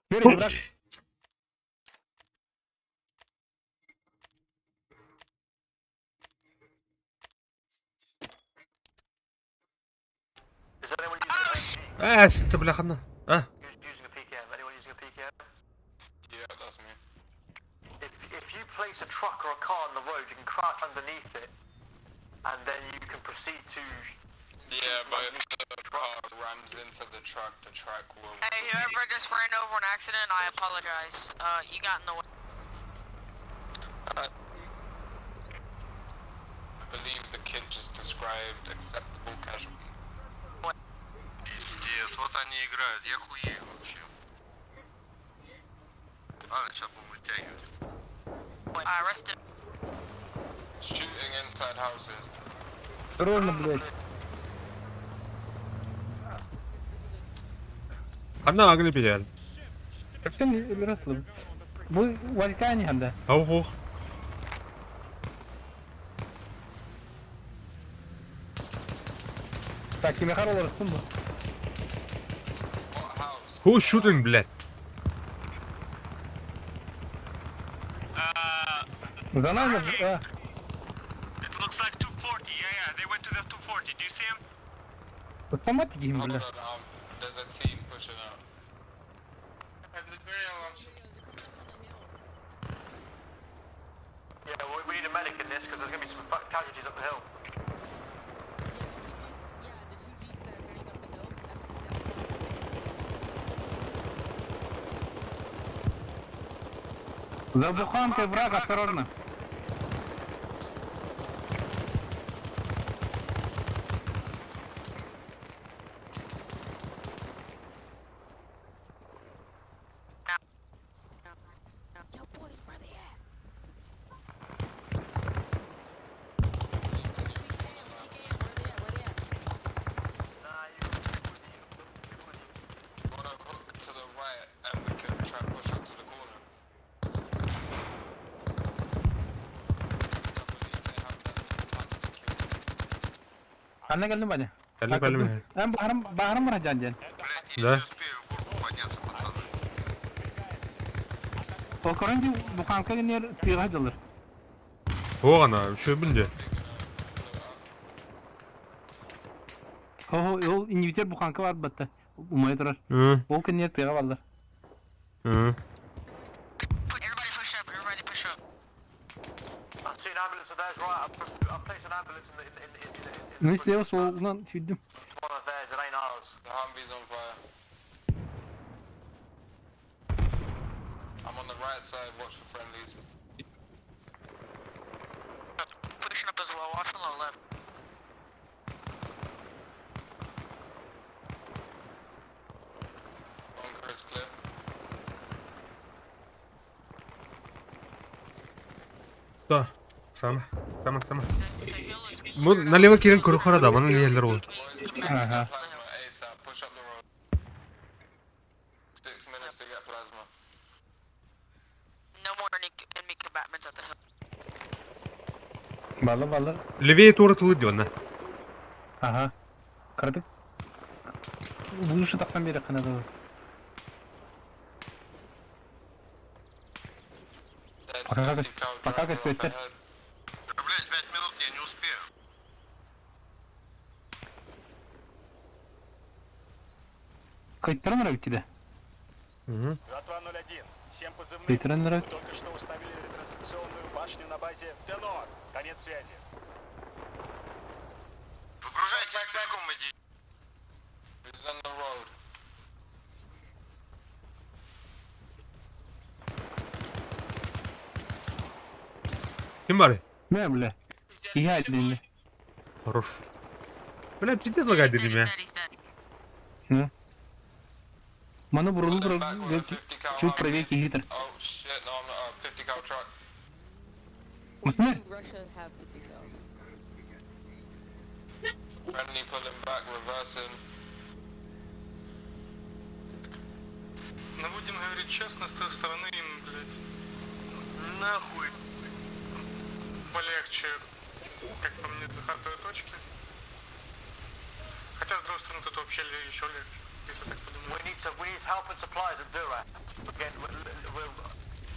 Спереди, враг. Ты, бля, хана. А? Using a PKM. Anyone using a PKM? Yeah, that's me. If you place a truck or a car on the road, you can crouch underneath it, and then you can proceed to. Yeah, but if the car rams into the truck will... Hey, whoever just ran over an accident, I apologize. You got in the way. I believe the kid just described acceptable casualty. Пиздец, вот они играют. Я хуею вообще. Ладно, сейчас будем вытягивать. Arrested. Shooting inside houses. Осторожно, блядь. Хана агни биял. Совсем не выросло. Вы валька не ханда. Аух. Так, тебе хорошо растут. What house? Who's shooting, блядь? За нами, It looks like 240, yeah, they went to the 240, do you see him? автоматики им, Hold бля. on, there's a team pushing out. Yeah, we need a medic in this because there's going to be some casualties up the hill. За буханкой враг, осторожно. Wanna hook to the right and we can try and push up to the corner. Anne geldim bana. Geldim, geldim. Ben baharım var can. Блядь, я Да. не успею в горку подняться, пацаны. O korunca bухanka iner tığ hazırlar. O ana şu binde. O inhibitor bu kanka var batta. Umaya durar. Hı. O kan niyet pega vallar. Hı. Everybody push up. Everybody push up. I see an ambulance in theirs, right? I'm placing an ambulance in Ne işte soğuğundan çüzdüm. one of theirs, it ain't ours. The Humvee's on fire. I'm on the right side, watch for friendlies. Pushing up as well. Watch on the left. Bunker is clear. Да. Сама. Сама. The hill is Bu налево кирен көрөхөр адамын нелер ул. Boys, come back Uh-huh. to plasma ASAP. Push up the road. 6 minutes to get plasma. no more enemy combatants at the hill. Vallar. Левее туратылы диyorlar. Aha. Kırdık. Bu işi taksan beri kanadı. Dead Пока 50 как cal пока driver как up это. ahead. Да, блядь, 5 минут я не успею. Kayıtlara bitti de. Hı. Жатва 01. Всем позывным. Кayıtlara Мы только что установили ретрансляционную башню на базе Тенор. Конец связи. Выгружайтесь пешком, идите. Who's on the road? Kim var? ne bile. İyi halinde. Хорош. Бля, пиздец лагает dedim ya. He's dead. Ne? Bana vuruldu Pull them back with a 50 cal Çok Humvee. proyek hitter. Oh shit, no, I'm not. 50 cal truck. Nasıl ne? Russia have 50 cows. Friendly pulling back, reversing. Ну будем говорить честно, с той стороны им, блядь, нахуй полегче, как по мне, за хардовой точки. Хотя, с другой стороны, тут вообще еще легче, если так подумать. We need help and supplies at Dura. Again,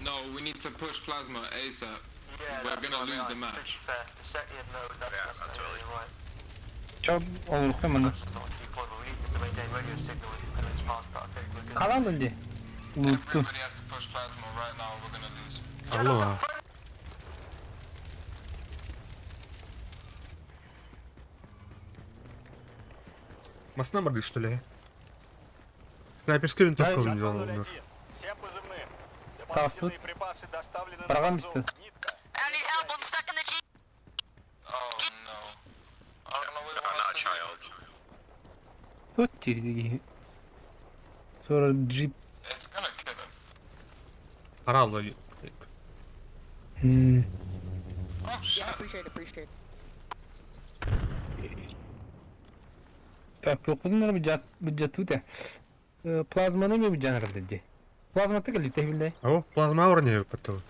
No, we need to push plasma ASAP. yeah, We're that's gonna right, lose the yeah, match. fair. The second, no, that's totally right. Çok olur hemen. That's not a key point, but we need to maintain radio signal and it's fast, but I think we're good. Kalan önce. Unuttu. Everybody has to push plasma right now, we're gonna lose. Allah. Масна морды, что ли? Снайперскую винтовку Да, не делал. Жатва 01. Всем позывным. Дополнительные припасы доставлены на Программ базу что? Нитка. I need help. I'm stuck in the jeep. Oh no. I don't know what he wants to do. Tut çirdi. Sonra jeep. It's gonna kill him. Аралла. Oh shit. Yeah, appreciate. Так, пропозинер бюджету те. Плазманы mı bir canar dedi. Plazma tıkı lütfen bile. О, плазма уровня потом.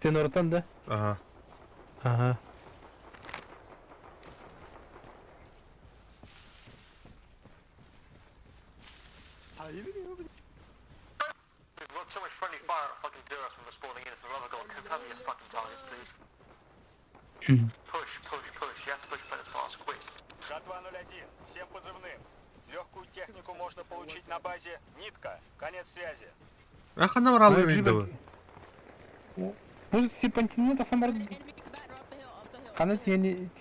Sen oradan da. Ага. Aha. We've got so much friendly fire at fucking Duras when we're spawning in. If the love of God, confirm your fucking targets, please. Push. You have to push as fast, quick. Жатва 01. Всем позывным. Легкую технику можно получить на базе Нитка. Конец связи. Ах, она аралла видела. Bu sipantinin de samar Enemy combatant off the hill. kanıt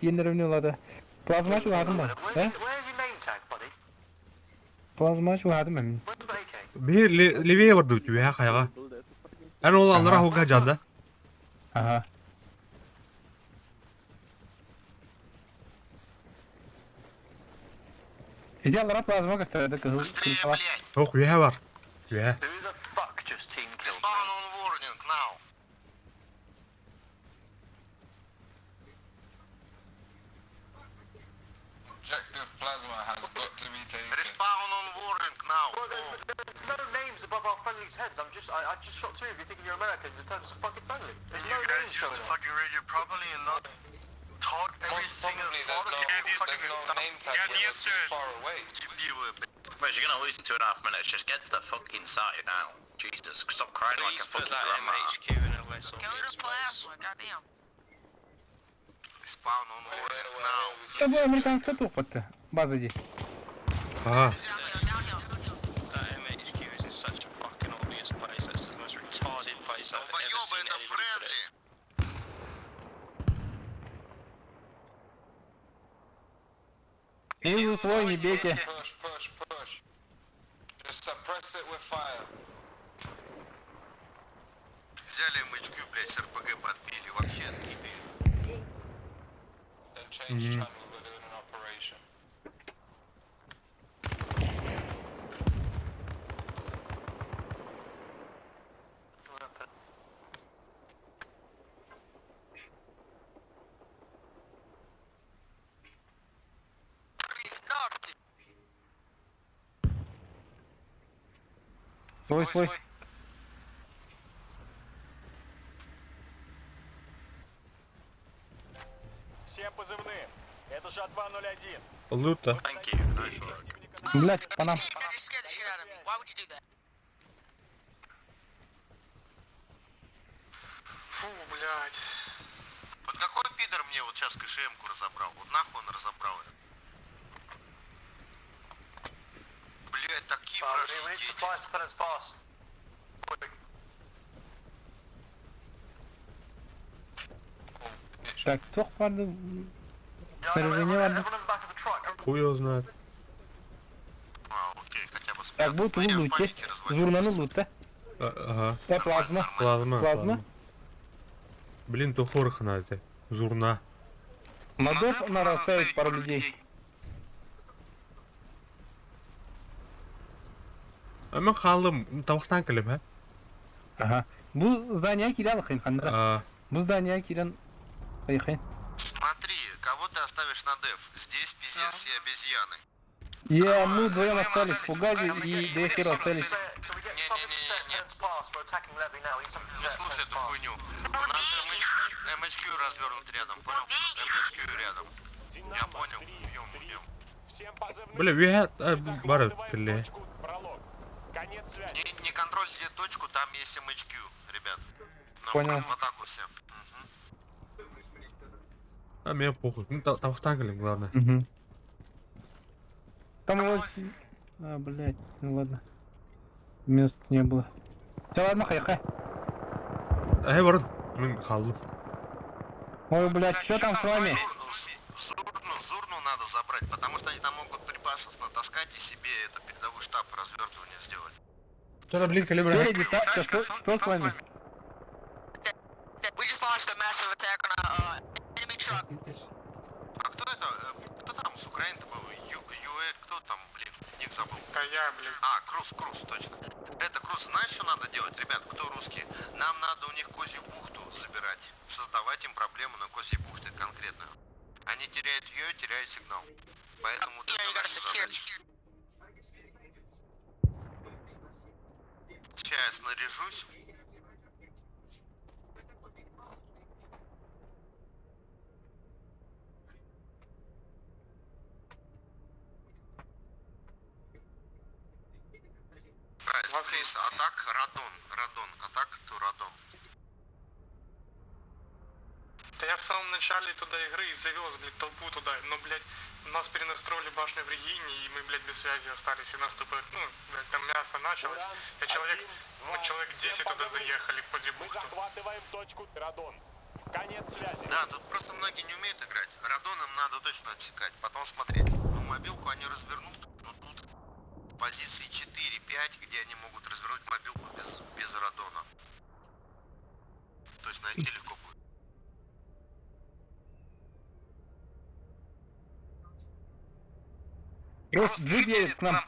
yenilerini oladı. Plazma şu adım ben. Where's He? your name tag, buddy? Plazma şu adım ben. Where's the AK? Bir leveye vurdu diyor ya kayağa. En ol allara hoka canda. Aha. İdeallara plazma gösterdi kızıl. Быстрее, блядь. Hok üye var. Üye. Who the fuck just team killed me? Spawn on warning now. Objective plasma has got to be taken. Respawn on warning now. Well, there's no names above our friendlies' heads. I just shot two of you thinking you're Americans. It turns fucking friendly. There's no names showing up. fucking radio properly and not talk Most probably there's no name tag when you're too far away. Дебилы, блядь. Mate, you're gonna lose in 2.5 minutes. Just get to the fucking site now. Jesus, stop crying like a fucking grandma. Go to plasma. Goddamn. found on warning now. Это была американская тухпа-то. База здесь. Ага. That MHQ is in such a fucking obvious place. That's the most retarded place I've ever Долбоёбы, seen это anybody put it. френдли. И свой, не бейте. Push, push, push. Just suppress it with fire. Взяли МХК, блядь, с РПГ подбили, вообще откиты. Then change channel, we're doing an operation. Свой. Всем позывным. Это жатва 01. Лута. Thank you. Nice work. Блядь, по нам. You just scared the shit out of me. Why would you do that? Фу, блядь. Вот какой пидор мне вот сейчас КШМ-ку разобрал? Вот нахуй он разобрал ее. Блядь, такие вражьи дети. Так, тухпа-ды... Снаряжение ладно. Хуй его знает. А, окей, хотя бы Так, будет в Я в луте. панике развалился. Зурнану лута. Ага. Плазма. Плазма. Блин, тухорых надо. Зурна. Модов надо оставить пару людей. Ama халым тавықтан келем, а? Ага. Бұл здание кирял хайн хандра. А, Бұл здание кирян хайн. Смотри, кого ты оставишь на деф? Здесь пиздец все обезьяны. Мы вдвоем остались в Фугазе и Дехеру остались. Не слушай эту хуйню. У нас МХК развернут рядом, понял? МХК рядом. Я понял. Бьем. Всем позывным. бля, вихат, бары, Захватываем бля. точку. Пролог. Конец связи. Не контрольте точку, там есть МХК, ребят. Понял. В атаку все. А, мне похуй. Ну, тавықтан келем, главное. Угу. Там его... А, блядь, ну ладно. Мест не было. Все, ладно, хай. Эй, ворон. Мен қалдым. Ой, блядь, что там с вами? Зурну надо забрать, потому что они там могут припасов натаскать и себе это передовой штаб развертывания сделать. Что, блин, калибра? Спереди, так, что с вами? We just launched a massive attack on a enemy truck. А кто это? Кто там с Украины-то был? Кто там, блин, ник забыл. Да я, блин. А, Круз, точно. Это, Круз, знаешь, что надо делать? Ребят, кто русские? Нам надо у них Козью бухту забирать. Создавать им проблему на Козьей бухте конкретную. Они теряют ее, теряют сигнал. Поэтому вот You know, you это gotta наша secure. задача. Сейчас я снаряжусь. Guys, please, атак Радон, атак to Радон. Да я в самом начале туда игры завез, блядь, толпу туда, но, блядь, нас перенастроили башню в Регине, и мы, блядь, без связи остались, и нас тупо, ну, блядь, там мясо началось. Мы человек 10 туда заехали в Мы Подзибухту. захватываем точку Радон. Конец связи. Да, тут просто многие не умеют играть. Радоном надо точно отсекать, потом смотреть. Ну, мобилку они развернут, но тут позиции 4-5, где они могут развернуть мобилку без Радона. То есть найти легко будет. Рус, джип едет к нам.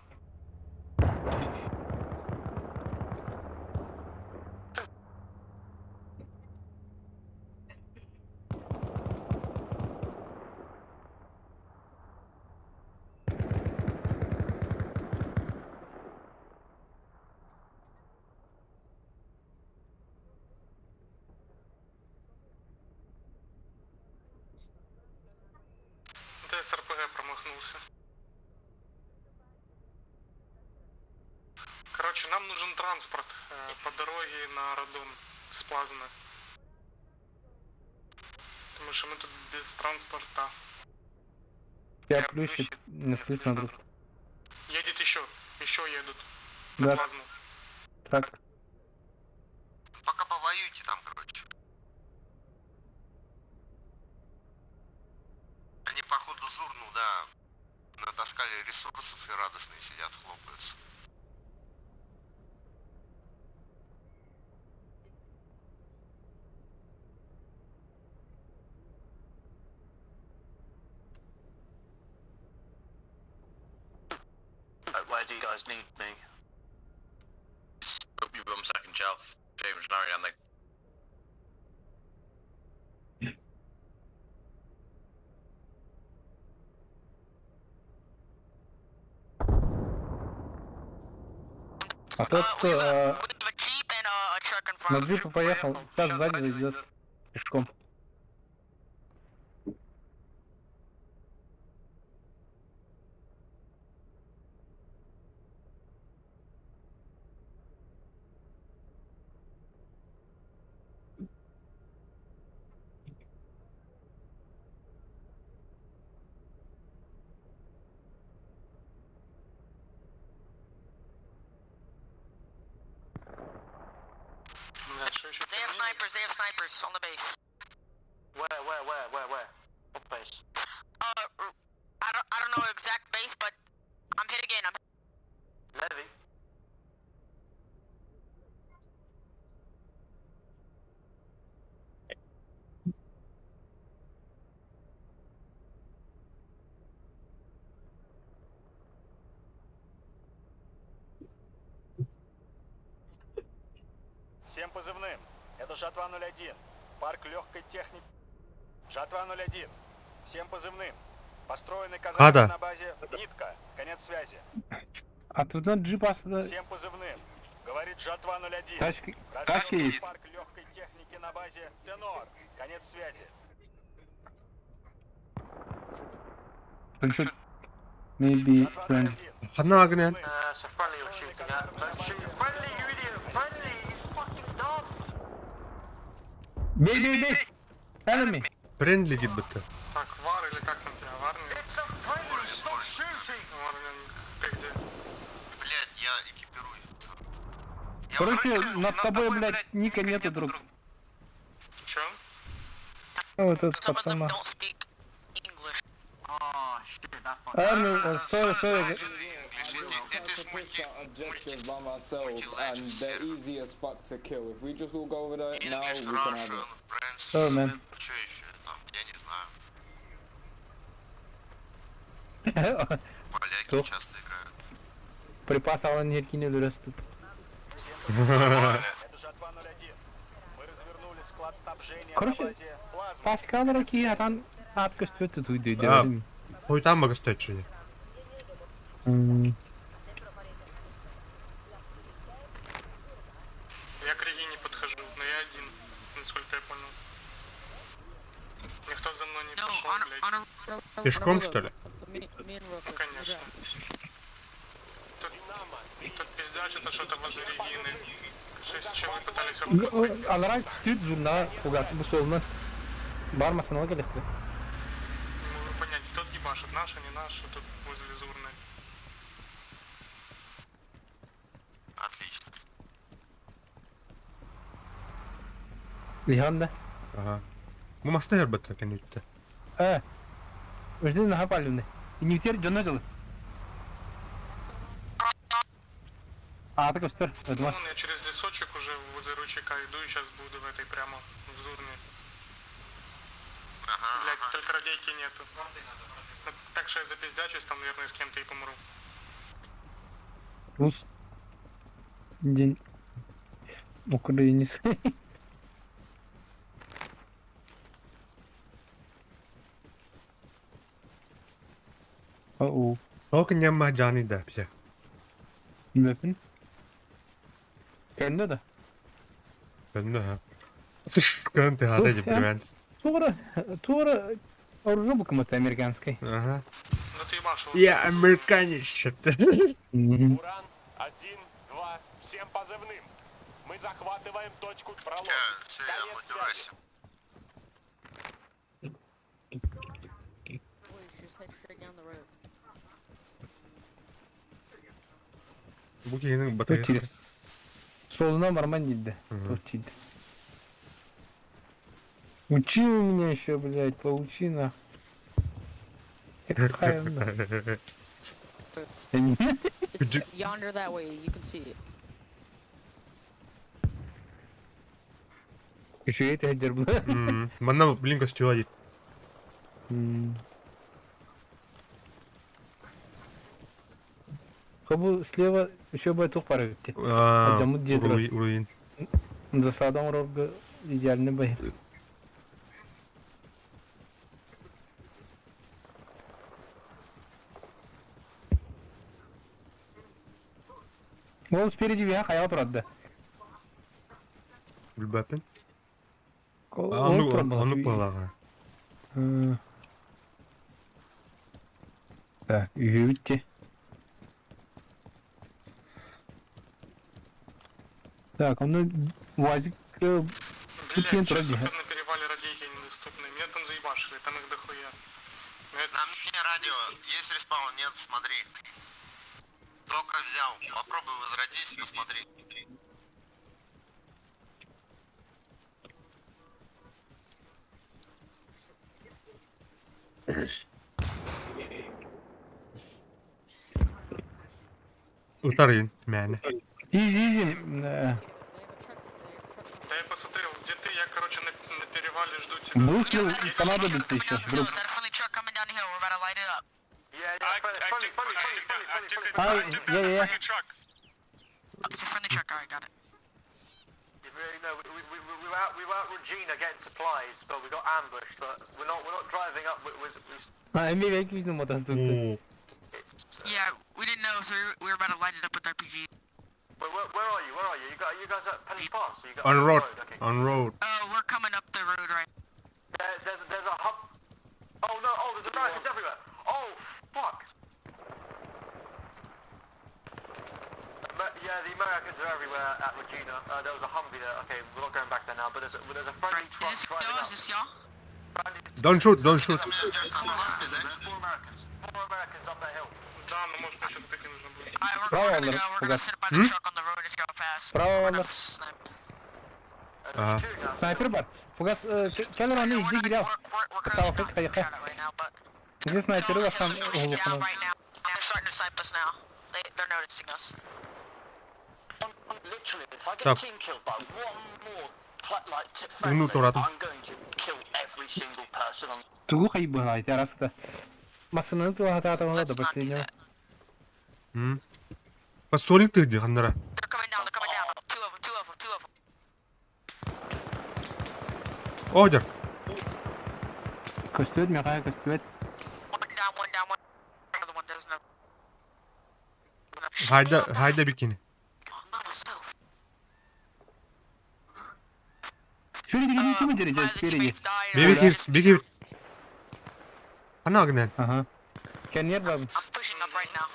Да, с РПГ промахнулся. Короче, нам нужен транспорт по дороге на Радон с плазмы. Потому что мы тут без транспорта. Я плющит, не слышно друг. Едет еще едут. Да. На плазму. Так, Пока повоюйте там, короче. Они, походу, Зурну, да, натаскали ресурсов и радостные сидят, хлопаются. Where do you guys need me? You've got second shelf. James and Ariane, they а тот We have a jeep and a truck in на front. джипе поехал, сейчас сзади зайдет пешком. Блядь, что еще? They have snipers on the base. Where? What base? I don't know exact base, but I'm hit again. Levy? Всем позывным. Это Жатва 01. Парк легкой техники. Жатва 01. Всем позывным. Построены казармы Ада. на базе Нитка. Конец связи. А тут на джипа Всем позывным. Говорит Жатва 01. тачки Развернут есть. парк легкой техники на базе Тенор. Конец связи. Maybe Жатва friend. 01. Хана огня. It's a friendly you're shooting at. Don't shoot. Friendly, you idiot! Friendly, you fucking dumb! Бей! Enemy! Френдли гид бы ты. Так, вар или как там тебя? Вар? Нет? It's a friendly, stop shooting! Вар, ты где? Блять, я экипируюсь. Я Короче, над тобой, блядь, ника нету, друг. Чё? Вот этот Some of them пацана. don't speak English. Oh shit, that fucking... Sorry. Это ж objectives by myself, and they're easy as fuck to kill. If we just all go over there now, English, we can have Russian, it. French. Sorry, man. Чё еще там? Я не знаю. Поляки Кто? часто играют. Припас алан еркине дурастып. Это Жатва 01. Мы развернули склад снабжения на Короче, базе Плазма. Пашкалар ки атан атка сtöttet уйду Да. dedim. Ой, там могу стоять, что ли? Я к Регине подхожу, но я один, насколько я понял. Никто за мной не No, пошел, блядь. Пешком, что ли? Me and Rocket. Конечно. Тут пиздячится что-то возле Регины. 6 человек пытались обыграть. Аларай түт зурна фугас bu soluna. Бармасын ол келекті. Не могу понять, тот ебашит, наши, не наши, тут возле Зурны. Отлично. Лиханда. Ага. Bu masta yer batta kan ute. Özden daha palune. İnviter jonna jалы. А, так что, Ну, два. я через лесочек уже возле ручейка иду и сейчас буду в этой прямо в Зурне. Ага, Блять, ага. только радейки нету. Ну, так что я запиздячусь, там, наверное, с кем-то и помру. Рус. День. Украинец. О-о. Только не маджани да псе. Weapon. Kendi de. Ben de ha. Sıkın te hada gibi ben. Тура оружие букмата американской. Ага. Ну ты ебашил. Я американец что-то. Уран 1, 2. Всем позывным. Мы захватываем точку пролома. Все, я на террасе. down the road. Bu keyinin Вот bataryası. через. Солына барман дейді. Мгм. Вот дейді. Учи у меня еще, блядь, получи на. Какая она? It's, Я не- it's yonder that way. You can see it. Еще это хедер был. Манна блинка стила дейді. Кабу слева еще бы тух пара гитти. Aa, Adamı diye Ruin. За садом ровга идеальный бай. Ол спереди бия каяга турады. Bilbapin. Ол Anlık balağa. Так, үйге битти. Так, он УАЗик Блядь, Путин чисто турады. на перевале радейки недоступны. Меня там заебашили, там их дохуя. Ну, это- На мне радио. Есть респаун? Нет, смотри. Только взял. Попробуй возродись, посмотри. Utarayın yani. Изи. Да я посмотрел, где ты, я, короче, на перевале жду тебя. Быстро понадобится еще. Вдруг. Is that a friendly truck coming down the hill? We're about to light it up. Yeah. It's a friendly truck. Alright, got it. We were out Regina getting supplies, but we got ambushed. But we're not driving up. Эми видно мотоцикл. Yeah, we didn't know, so we were about to light it up with RPG. Where are you? Where are you? You guys at Penny Pass? Or you got On road. Okay. On road. Oh, we're coming up the road right. There's a hub. Oh no! Oh, there's Americans everywhere. Oh fuck! Yeah, the Americans are everywhere at Regina. There was a Humvee there. Okay, we're not going back there now. But there's a friendly Is truck this driving y'all? up. Is this y'all? Don't shoot, don't shoot. Ты меня ждешь на плазме, да? Four Americans up that hill. Да, ну может мне сейчас таки нужно будет. Alright, we're Право, gonna go. Лер, We're gonna пугас. sit by the truck on the road as y'all pass. Право, We're Лер. gonna snipe. Ага. Two now. Снайпер бар. Фугас, камера не иди гирял. We're Сало, currently not хоть being поехали. shot at right now, but Где снайперы those вас там hills are reaching down углухнули? right now. They're starting to snipe us now. They're noticing us. Literally, if I get Так. team killed by one more Unu toradım. I'm going to kill every single person on. Тугу хайбыгла, эти раз-то. Масыны туга хататыңа Let's до not do последнего. that. Постолик ты где, Хандара? They're coming down. They're coming down. Two of them. Одер. Көстөт, мекая көстөт. One down. Another one doesn't know. Hayda bikini. Not myself. Спереди не мы дерете, Either the спереди. teammates died or Беги, just- беги. Ana agnen. Ага. Кеннер баб. I'm pushing up right now.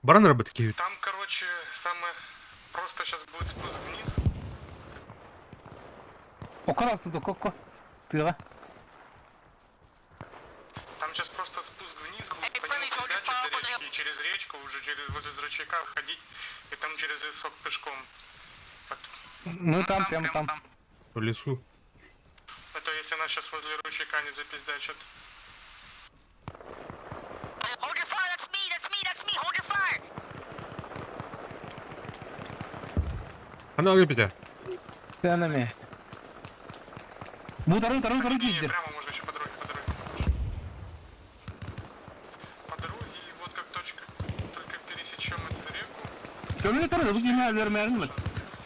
Баран работы кивит. Там, короче, самое просто сейчас будет спуск вниз. Окарасты до коко. Тыга. Там сейчас просто спуск вниз будет, Hey, по friendly нему soldier, фигачить follow до up on the речки, и через речку, уже возле ручейка ходить, и там через лесок пешком. Ну там, прямо там. В лесу. Это если нас сейчас возле ручейка не запиздячат. Hold your fire. That's me. Hold your fire. Ana agnen Питер. Ты на месте. Ну, второй Не, лидер. прямо можно еще по дороге. По дороге, и вот как точка. Только пересечем эту реку. Второй, bu kimi vermeyelim mi?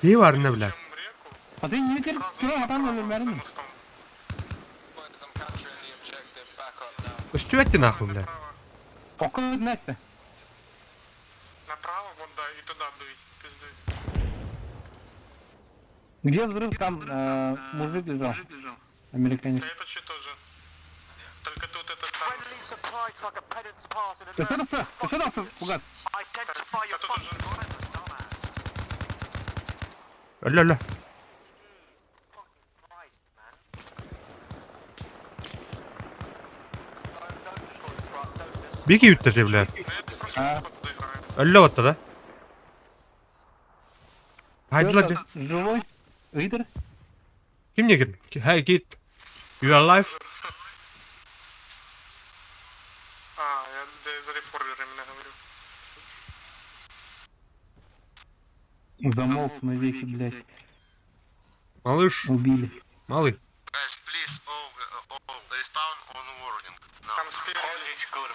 İyi var ne bile. Пересечем реку. А ты не ветер, Сразу второй хатан направо, vermeyelim за mi? мостом. Boys, I'm capturing the objective. Back up now. Üstü nахуй, бля. Направо. Около места. Направо, вот да, и туда дуй, пизды. Где взрыв, там мужик лежал. Американец. Да это что тоже. Только тут это самое. Friendly supply truck at Penance Pass in Ты advance. что там, Фугас? Identify your Тут fucking уже. drivers, dumbass. Ля. Christ, man. Don't Беги ütteже, блядь. А, Ölü otta da. Haydi lan. живой? Лидер? Kim ne git? Hey git. You are alive? Я за репортерами именно говорю. Замолк навеки, блядь. Малыш, Убили. малый. Guys, please, all respawn on warning. Now. Там спереди бегают.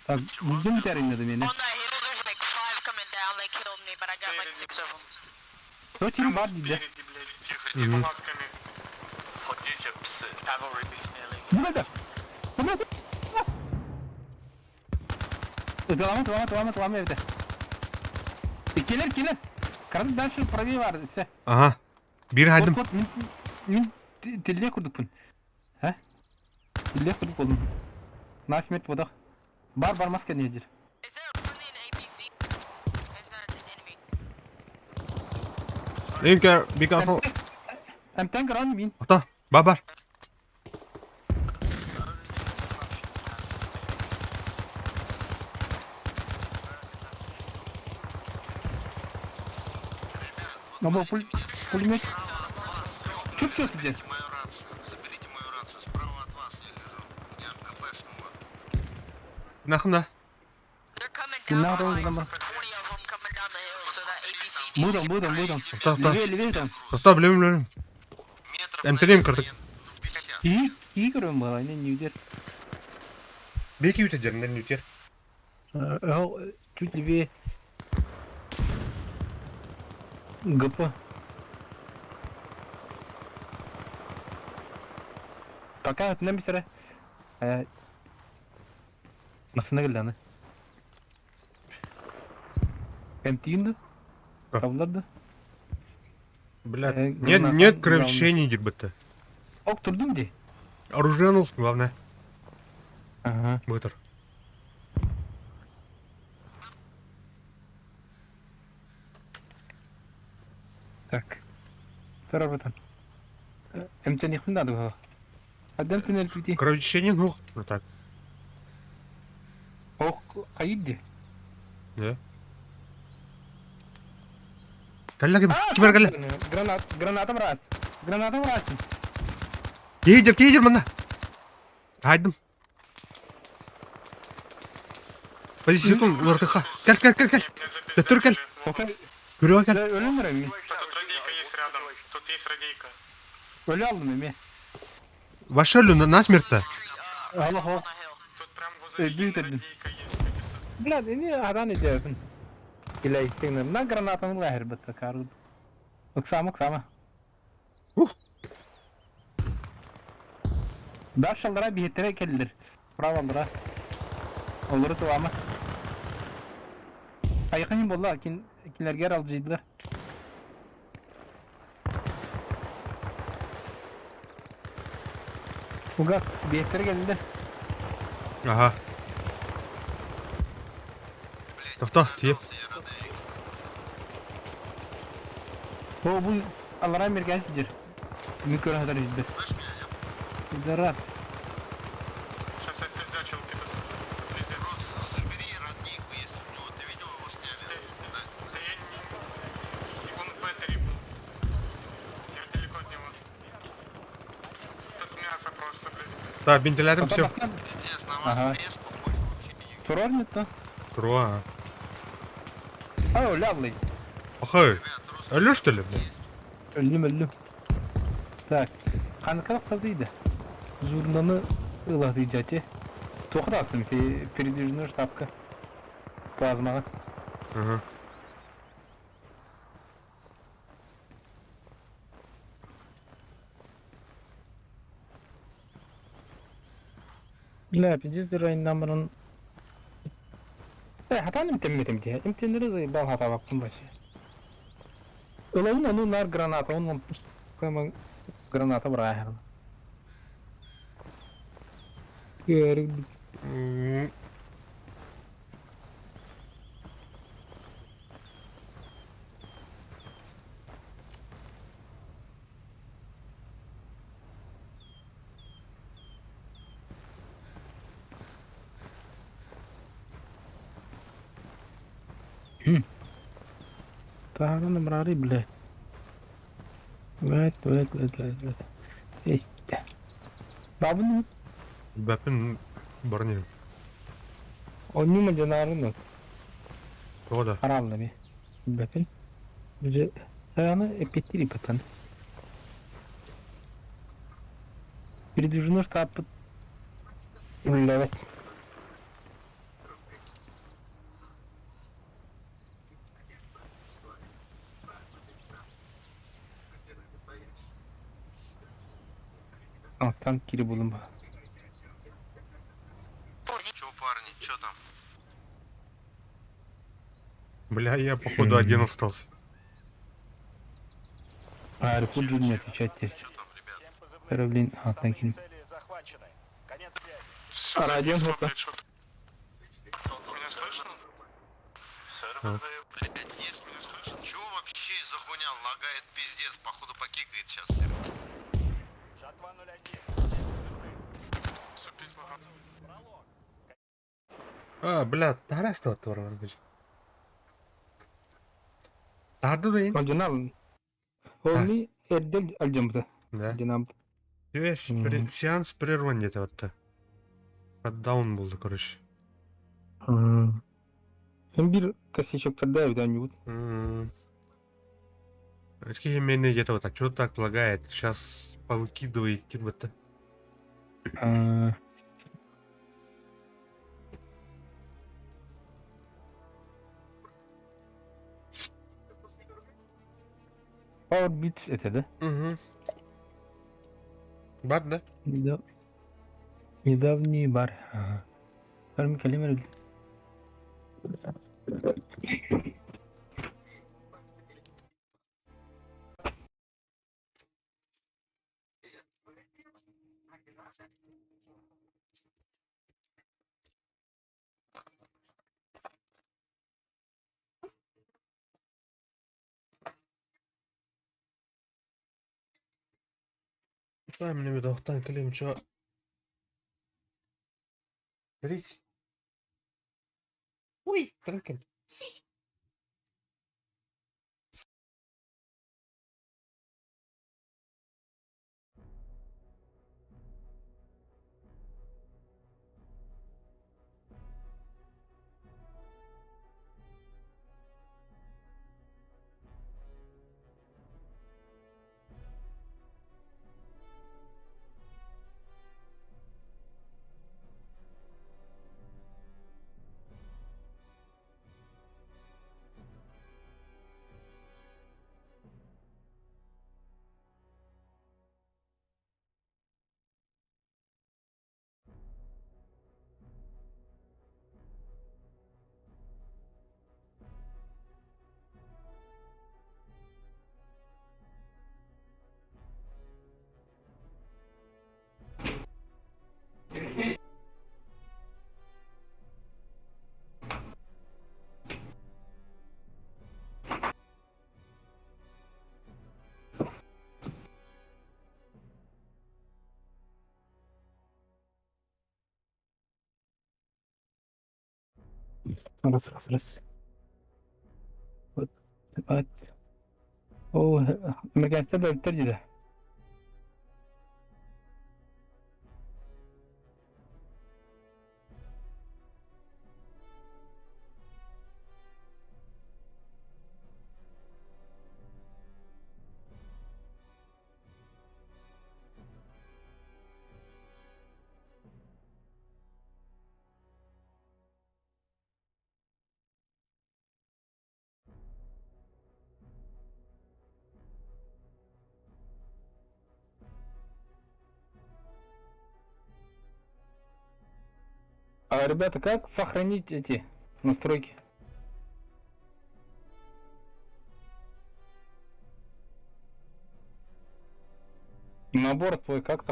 Так, будем терять меня. On that hill, there's like 5 coming down. They killed me, but I got like 6 of them. Кто тебе бадит, да? Спереди, блядь. Тихо, С палатками. Ходите, псы. Cavalry base nearly. Burada. Burası. Devam evde. İkiler. Karın ben şu parayı vardı size. Aha. Bir haydım. Kod min tille kurduk bunu. He? Tille kurduk oğlum. Nasmet bu da. Bar maske neydir? Is there a friendly in APC? Is that an enemy? Linker, be careful. Hem tank around min. Ata, babar. Ama pulmet. Çok kötü. Заберите мою рацию. Заберите мою рацию. Справа от вас я лежу. Я КПшного. Nakımda. They're coming Şimdi down. nerede Like oğlum? 20 of them coming down the hill, so that APC. Buradan. Ata. Leve tam. Ata bilemiyorum. Метров, Emteliyim наверное, kırdık. 50. İyi görüyorum bana. Ne nüder. Belki üteceğim ben üter. Чуть левее. ГП. Пока ötünden bir süre. Masına geldi ana. Эмтиинді. А. Кавларды. Блядь, граната нет главное. кровищений гибыта. Ок тұрдым де. Оружие нужно, главное. Ага. Бытер. Так. Тарабатан. Эмтен их надо было. Адам туннель пути. Кровищений нужно. Вот так. Ох, кайди. Да. Калла gibi. Kimer kalla? Граната брать. Кейдер bana. Haydım. Позицион вертыха. Кал. Да тур кал. Görüyor kal. Ölüm mü? Тут радийка есть рядом. Тут есть радийка. Ölü aldım emi. Ваша лю насмерть-то. Allah o. Тут прям возле Büyük радийка dedim. есть. Блядь, не адан ediyorsun. İle istedim. Ben granatımı lahir bitti kardı. Oksama. Daşallara bir hetere kellir. Bravolara. Olur tuğama. Ayıkayım bolla. Kiler ger alıcıydılar. Ugas bir hetere geldi. Aha. Tohta, tiyip. O bu Allah'a emir gelsidir. Mikro hadar izdir. İzdir rast. Сейчас я пиздячил где-то. Везде. Просто забери роднику, если у него ты видео его сняли. Да. Да я не... Он в бэтере был. Я далеко от него. Тут мясо просто, блядь. Да, вентилятор все. Пиздец, на вас Ага. лес побольше вообще не Turor mu da? Руа. Ha öyle ablayı. Охай. Ребят, русский Ölü что ли, блядь? Öldüm. Tak. Kankalık sazıydı. Zurnanı ılahlayacaktı. Toku da aslında ki передвижной штабка. Plazmaga. Ага. لا بجزء rayından bunun hatanı imtemmedim diye. İmtenleri zayıf bal hata baktım başı. Ulan onlar granata, onun koyman granata bırakır. Gördüm. تعال مراري блядь. Блядь. Эй. Бабыны. Бәпін барне. Он не мадинарны. Ода. Харамлами. Бәпін. Уже аны эпеттири патан. Передвижной штаб. Блядь. А, танк кири булым. Чё, парни, чё там? Бля, я походу один остался. А, Репульджи не отвечать здесь. Чё там, ребят? Всем позывным. Каролин, Основные танки. цели захвачены. Конец связи. Все, А радио зависло, группа? блядь, что-то. Меня слышно? Блядь, есть... Чё вообще за хуйня лагает пиздец? Походу покикает сейчас всех. Жатва 01. Всем позывным. Все, пизда. Пролог. Бля, тарас то var bence. Тардырын. Оригинал. Олми Эддель Альджамбда. Да. Динамб. Видишь, сеанс прерван где-то вот-то. Даун был, короче. Bir косячок-то когда-нибудь. Какие именно где-то вот так, что так лагает? Сейчас повыкидывай, типа-то. Power Beats это, да? Угу. Бар, да? Недавний бар. Ага. Карми Калимер. Там мне медовтан калим, чё? Рич. Ой, транкен. Раз. Вот. О, американцы да биттерди. А, ребята, как сохранить эти настройки? Набор свой как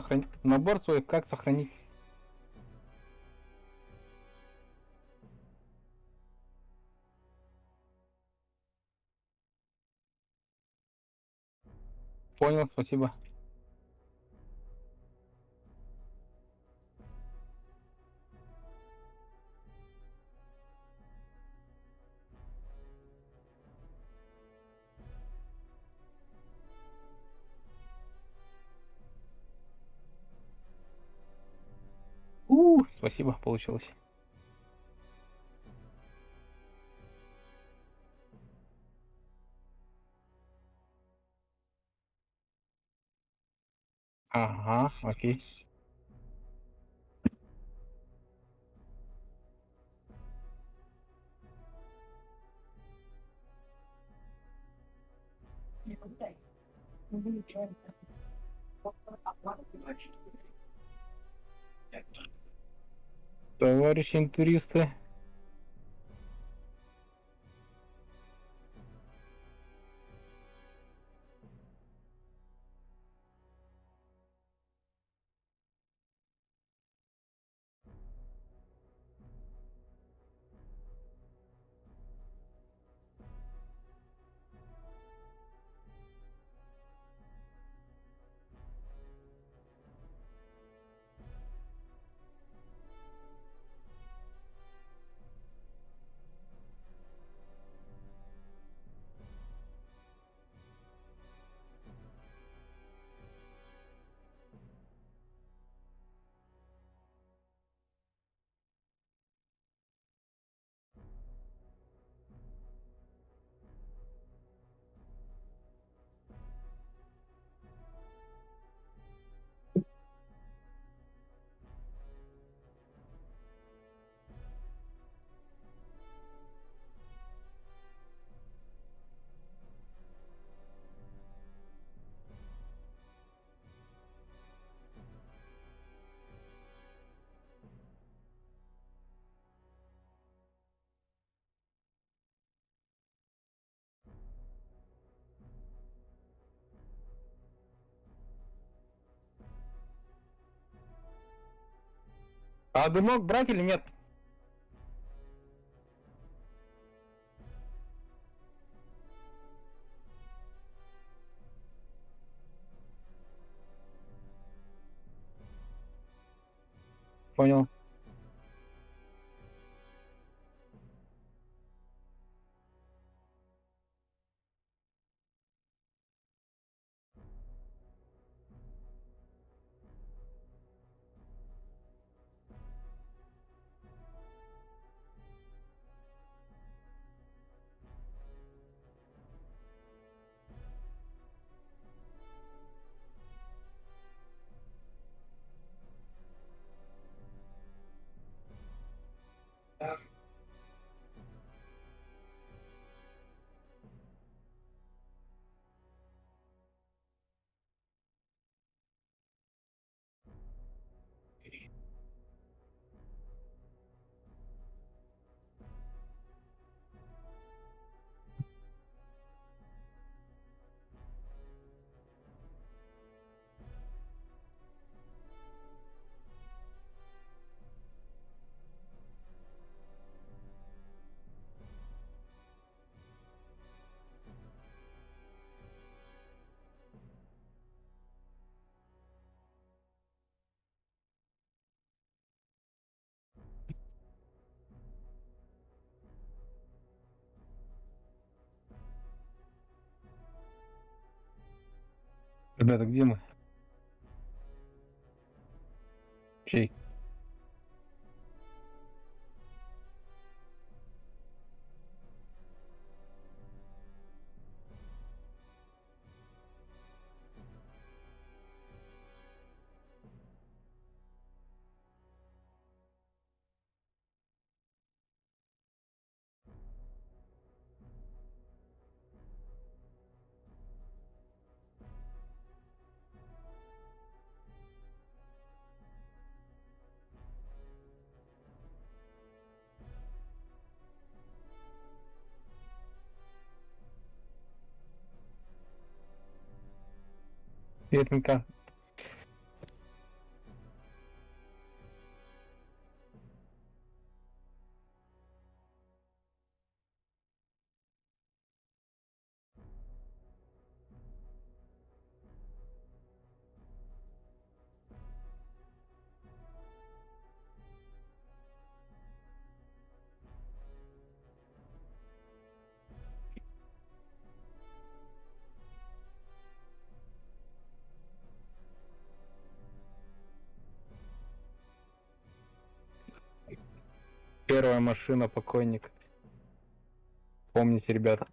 сохранить? Понял, спасибо. Спасибо, получилось. Ага, окей. Товарищи интуристы. А дымок брать или нет? Понял. Ребята, где мы? Чей? Светленько. Первая машина, покойник. Помните, ребята.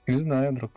Не знаю, друг.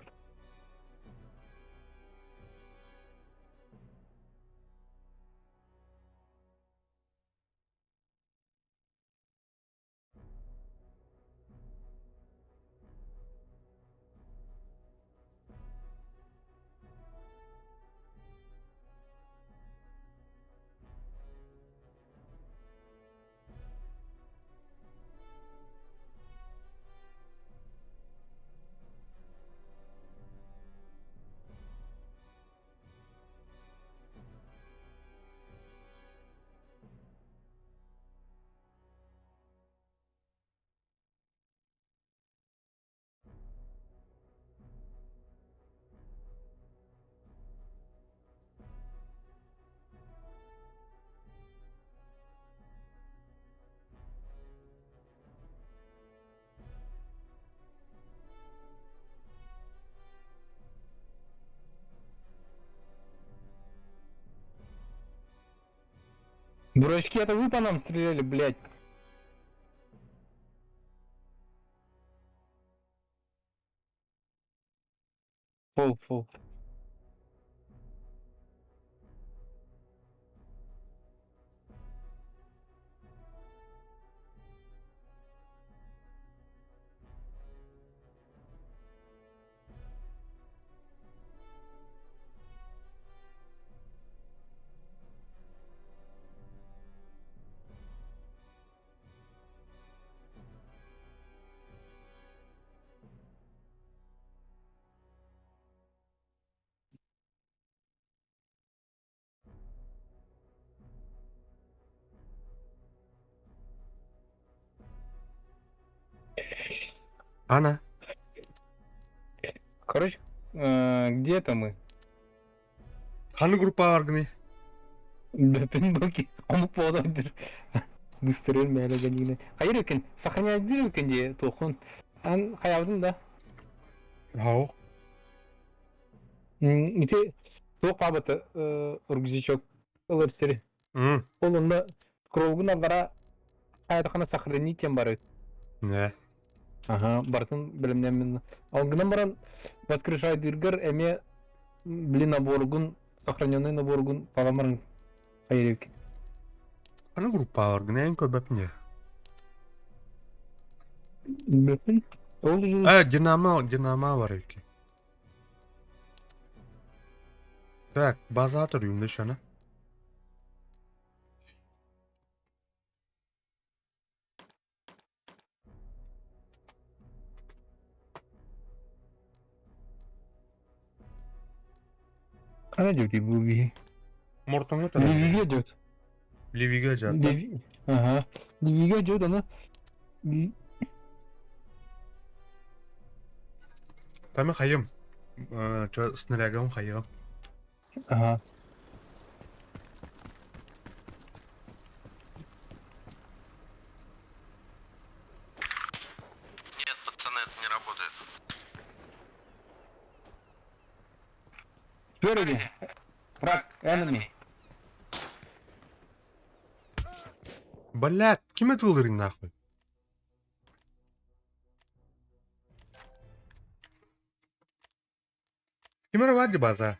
Дурачки, это вы по нам стреляли, блядь. Фол. Ана. Короче, где это мы? Қаны группа аргны. Бөпін он подойдет. Быстрее мәлі галина. Hayır екен, сохранять екен де тоқын. Ан хаявдың да. Хау. Ите тоқ абыты үргізечок ылырсыры. Олында кролгына қара қайдақына сохранитен бары. Не. Ага, бартын білімнен мен. Алғынан баран подкрышай дыргар әме білі наборгун, сохраненный наборгун паламарын hayır екен. Қаны группа аргны ең көбіп не? Бөпін? Динамо var екен. Так, база атырыйым да шана. Қана деуде бұғы? Мортыңы тара. Ливиге деуд. Ливиге жаты. Ага. Ливиге деуд, ана. Тамы қайым. Снарягам қайым. Ага. Спереди. Враг, enemy. Блядь, кем это лырый нахуй? Кем это база?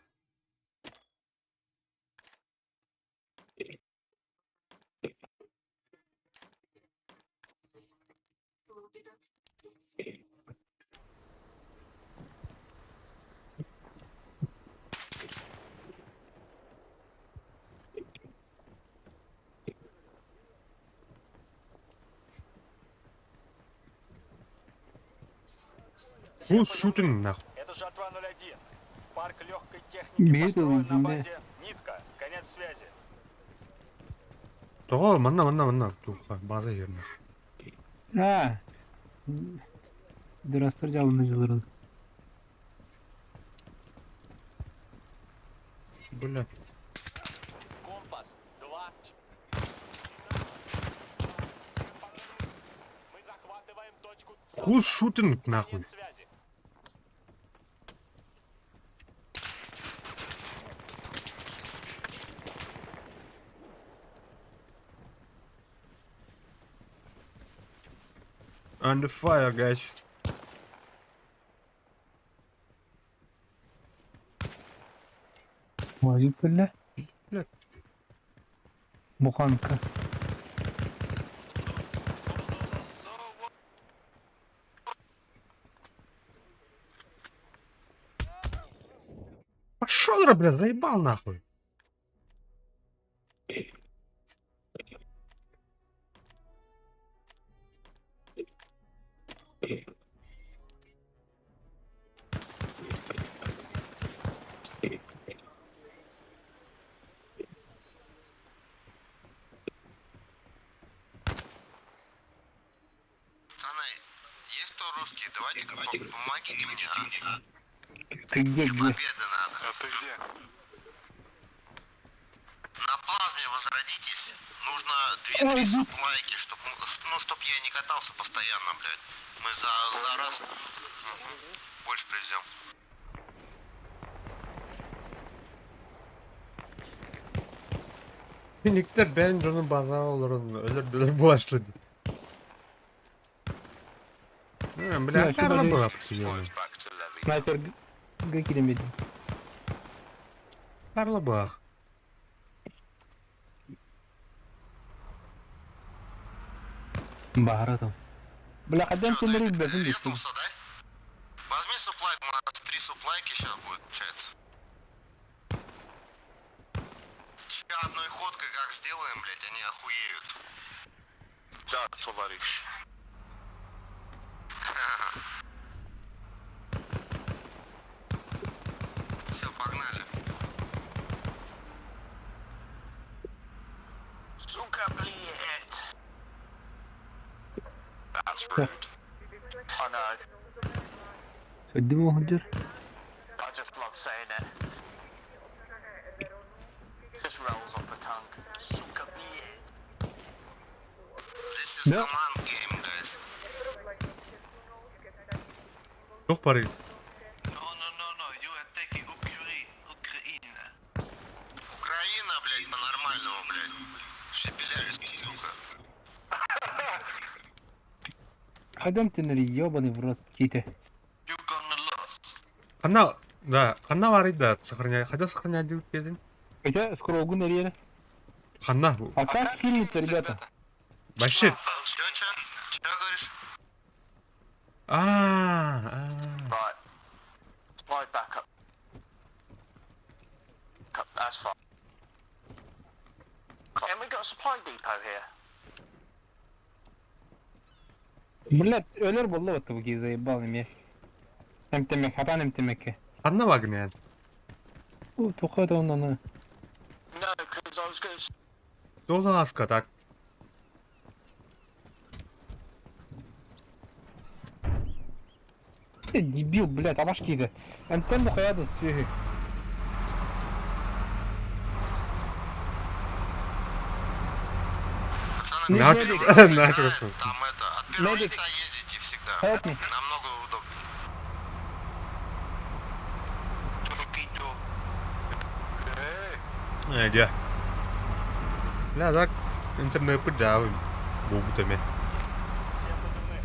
Who's shooting нахуй? Это жатва 01. Парк легкой техники Бедный, построен на да. базе Нитка. Конец связи. Того, манна. Туха, база yerine. А. Дырастыр жалын жылырын. Блядь. Компас 2. Мы захватываем точку С. Who's shooting нахуй? Конец связи. Under fire, guys. Валит, бля. Блядь. Буханка. Пошел, блядь, заебал нахуй. Пацаны, есть кто русский? Давайте помогите мне, а? Ты где? Победы надо. А ты где? На плазме возродитесь. Нужно 2-3 суплайки, чтоб я не катался постоянно, блядь. Мы за раз больше привезем. Finikte ben canım baza olurum. Ölür başladı. Бля, Да, карла что была Boys постоянно. back to levy. Снайпер гакидемedi. Карла была. Багратом. Бля, ходим Чё, ты на Дэвид, рыбе, видишь? резнулся, да? Возьми суплайк, у нас 3 суплайки сейчас будет, получается. Сейчас одной ходкой как сделаем, блядь, они охуеют. Так, товарищ. Все, погнали. Сука, блядь. That's rude. I know. Ödüm olunca. I just love saying it. Just rolls off the tongue. Suka, blядь. This is Да. command game, guys. Yok parayı. No, you are taking Ukraine. Украина, блядь, по-нормальному, блядь. Шепелявись, сука. Ходим ты на ебаный в рот, киты. You gonna lose. Она, да, она варит, да, сохраняй. Хотя сохранять дедин. Хотя скоро угу на Ханна. А как хилиться, ребята? Башит. Чё говоришь? Right. Supply back up. That's fine. And we got a supply depot here. Блядь, ölür buldu вот bu заебал мне. Эмтемек, хатан эмтемекке. Ханна вагнен. У, тухай да онdan. No, because I was going to... Долу аска так. Ты дебил, блядь, абашкиді. Антенну қояды сүйі. Пацаны, На- на первом лице на- играет, на- там это, от первого Медик. лица ездите всегда. Help me. Намного удобнее. Где? Бля, так интернет поджал. Бубутами. Всем позывным.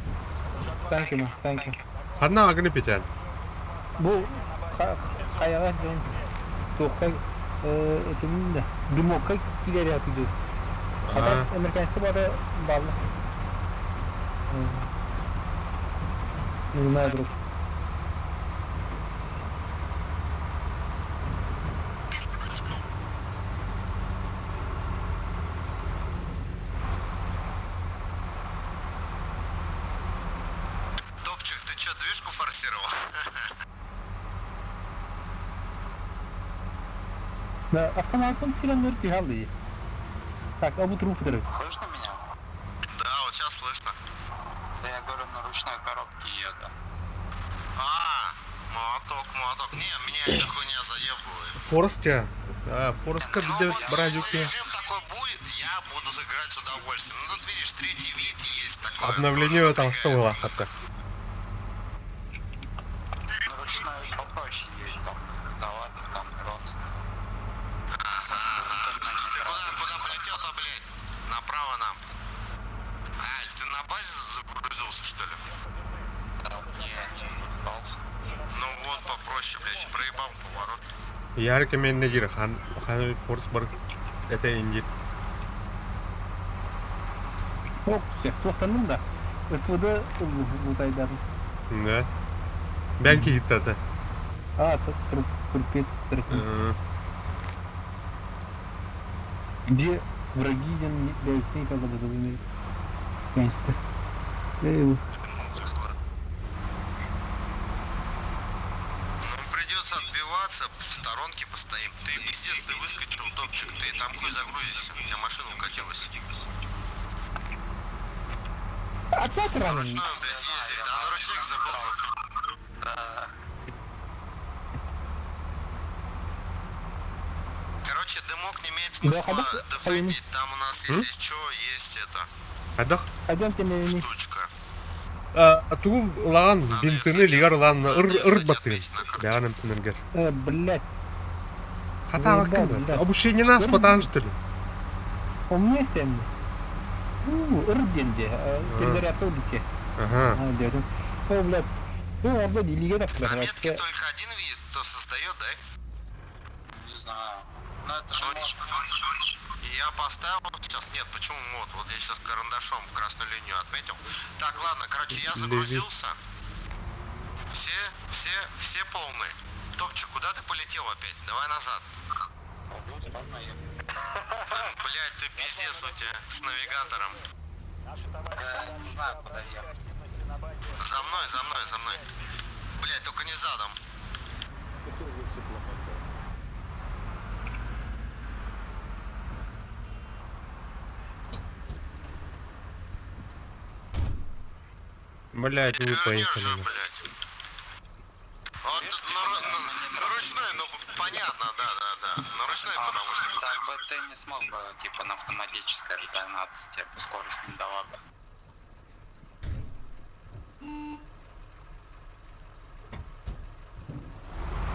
Жатва Thank you, man. Thank you. Одна огонь печаль. Bu hayalet ben Tok'a etiminde Dumok'a ileri atıyordu. Hatta Ага. Amerikansı bana bağlı. Не знаю, друг. Топчик, ты чё, движку форсировал? Да, автоматом фrenleri пихали. Так, а вот руф дыры. Слышно меня? Да, вот сейчас слышно. Да я говорю, на ручной коробке еду. Молоток. Не, меня эта хуйня заебывает. Форстя. Да, Форстка Ну где вот если брадюки. режим такой будет, я буду играть с удовольствием. Ну тут видишь, третий вид есть такой. Обновление толстого лахата. На ручной попроще есть, там сказалаться, там тронуться. Куда полетел-то, блядь? Направо нам. Аль, ты на базе загрузился, что ли? Да, не запускался. Ну вот, попроще, блядь, проебал поворот. Я рекомендую хан Форсберг. Это инди. Çok güzel. Tohtanın da ısıdı bu taydarın. Да. Бянки гитата. А, тут 45 Ага. Где враги не когда бы умеют. Конечно. Ну, придется отбиваться, в сторонке постоим. Ты пиздец, ты выскочил, топчик, ты там хуй загрузишься, у тебя машина укатилась. Опять ранен. Ручной, блядь, ездит, а на ручник забыл. Короче, дымок не имеет смысла дефендить, там у нас, если что, есть это, Адах. Пойдемте на них. штучка. Ту лан бинтыны лигар лан ырбатын. Бянам тинергер. Блять. Хата вакында. Обучение нас потому что ли. У меня семь. Рыбденде. Перезарядка улетит. Ага. Дядя. О, блядь. Ну, облади, лига так На метке только один вид, кто создает, да? Не знаю. Ну это же может. И я поставил, сейчас нет, почему мод? Вот я сейчас карандашом красную линию отметил. Так, ладно, короче, я загрузился. Все полные. Топчик, куда ты полетел опять? Давай назад. Блять, ты пиздец у тебя с навигатором. Наши товарищи Не знаю, куда сообщили ехать. об активности на базе. За мной. Блять, только не задом. Блять, вы поехали. Перевернешь, блядь. Вот тут на ручной, ну понятно, да. На ручной, потому что... Так бы ты не смог бы, типа, на автоматической разогнаться, тебе бы скорость не дала бы.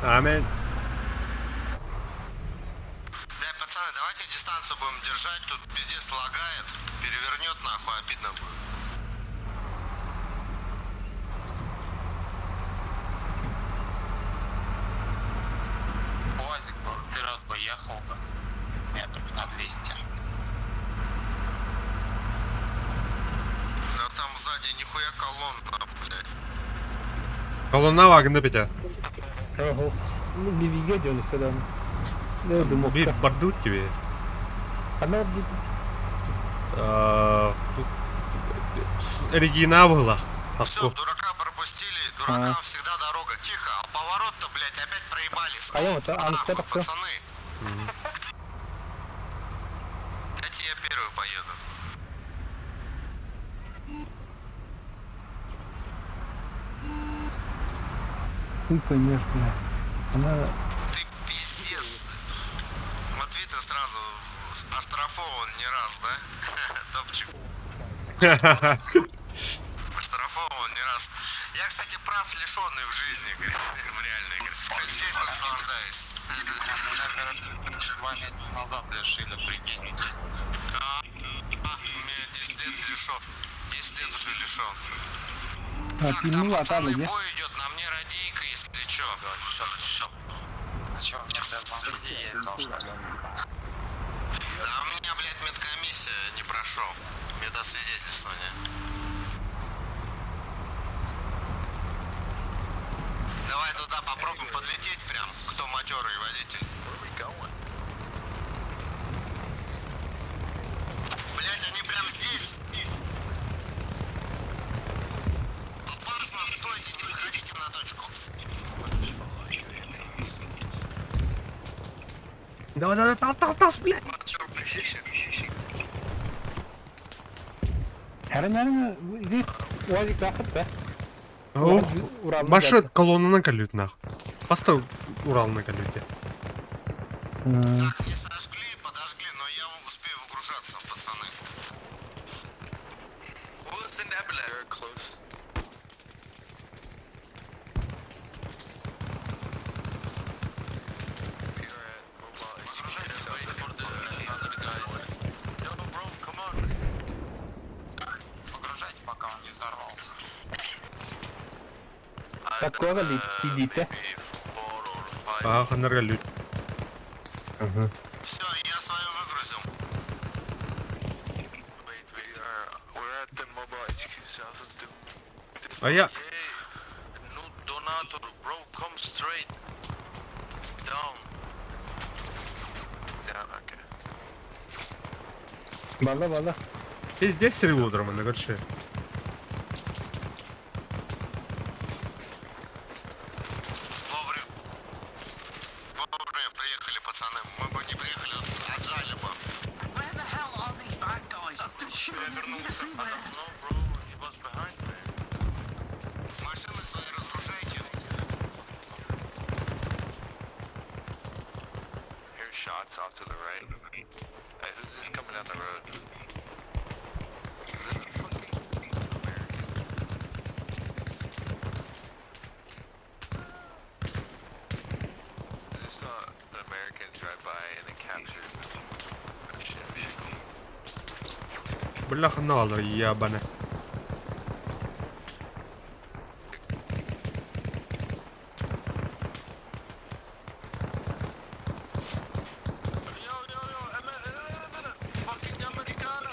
Аминь. Блядь, пацаны, давайте дистанцию будем держать, тут пиздец лагает, перевернет нахуй, обидно будет. УАЗик бы вперед бы ехал бы. Метров на 200. Да там сзади нихуя колонна, блядь. Колонна вагна петя. Ого. Ну, не видел сюда. Ну, думал, Bir бардут тебе. она будет... Тут оригинал была. Все, дурака пропустили, дуракам всегда дорога. Тихо, а поворот-то, блядь, опять проебали. Понял, это Нахуй, кто такой? пацаны. Дайте я первый поеду. Ты поймешь, блядь. Она... Ты пиздец. Вот видно сразу, оштрафован не раз, да? Топчик. Оштрафован не раз. Я, кстати, прав лишенный в жизни, в реальной игре. Здесь наслаждаюсь. 2 месяца назад лишили, прикинь. Мне 10 лет лишен. 10 лет уже лишен. А, Так, там пильнула, пацаны, да? бой идет, на мне радийка, если чё. Зачем мне там друзей ездил, что ли? Да, у меня, блядь, медкомиссия не прошел. Медосвидетельствование. Давай туда попробуем подлететь прям, кто матерый водитель. Блядь, они прям здесь. Опасно, стойте, не заходите на точку. Давай, тас, блядь! Herren, здесь УАЗик заход, да? Ох, Урал на Маша взятку. колонну наколют, нахуй. Поставь Урал на колюте. Так, не сожгли, подожгли, но я успею выгружаться, пацаны. Who's in Nebula? Very close. Выгружайте, пока он не взорвался. Какого летите? Ах, энерголют. Ага. Все, я свою выгрузил. А я... Ну, донатор, bro, come straight. Down. Yeah, okay. Valla. Здесь сервиутром, на горше. Вовремя приехали, пацаны. Мы бы не приехали, отжали бы. No, bro, he was behind me. Машины свои разгружайте. Hear shots off to the right. Hey, who's this coming down the road? Is this a fucking American? I just saw an American drive by and it captured a ship. Бляха нала, ябана. Fucking Americana!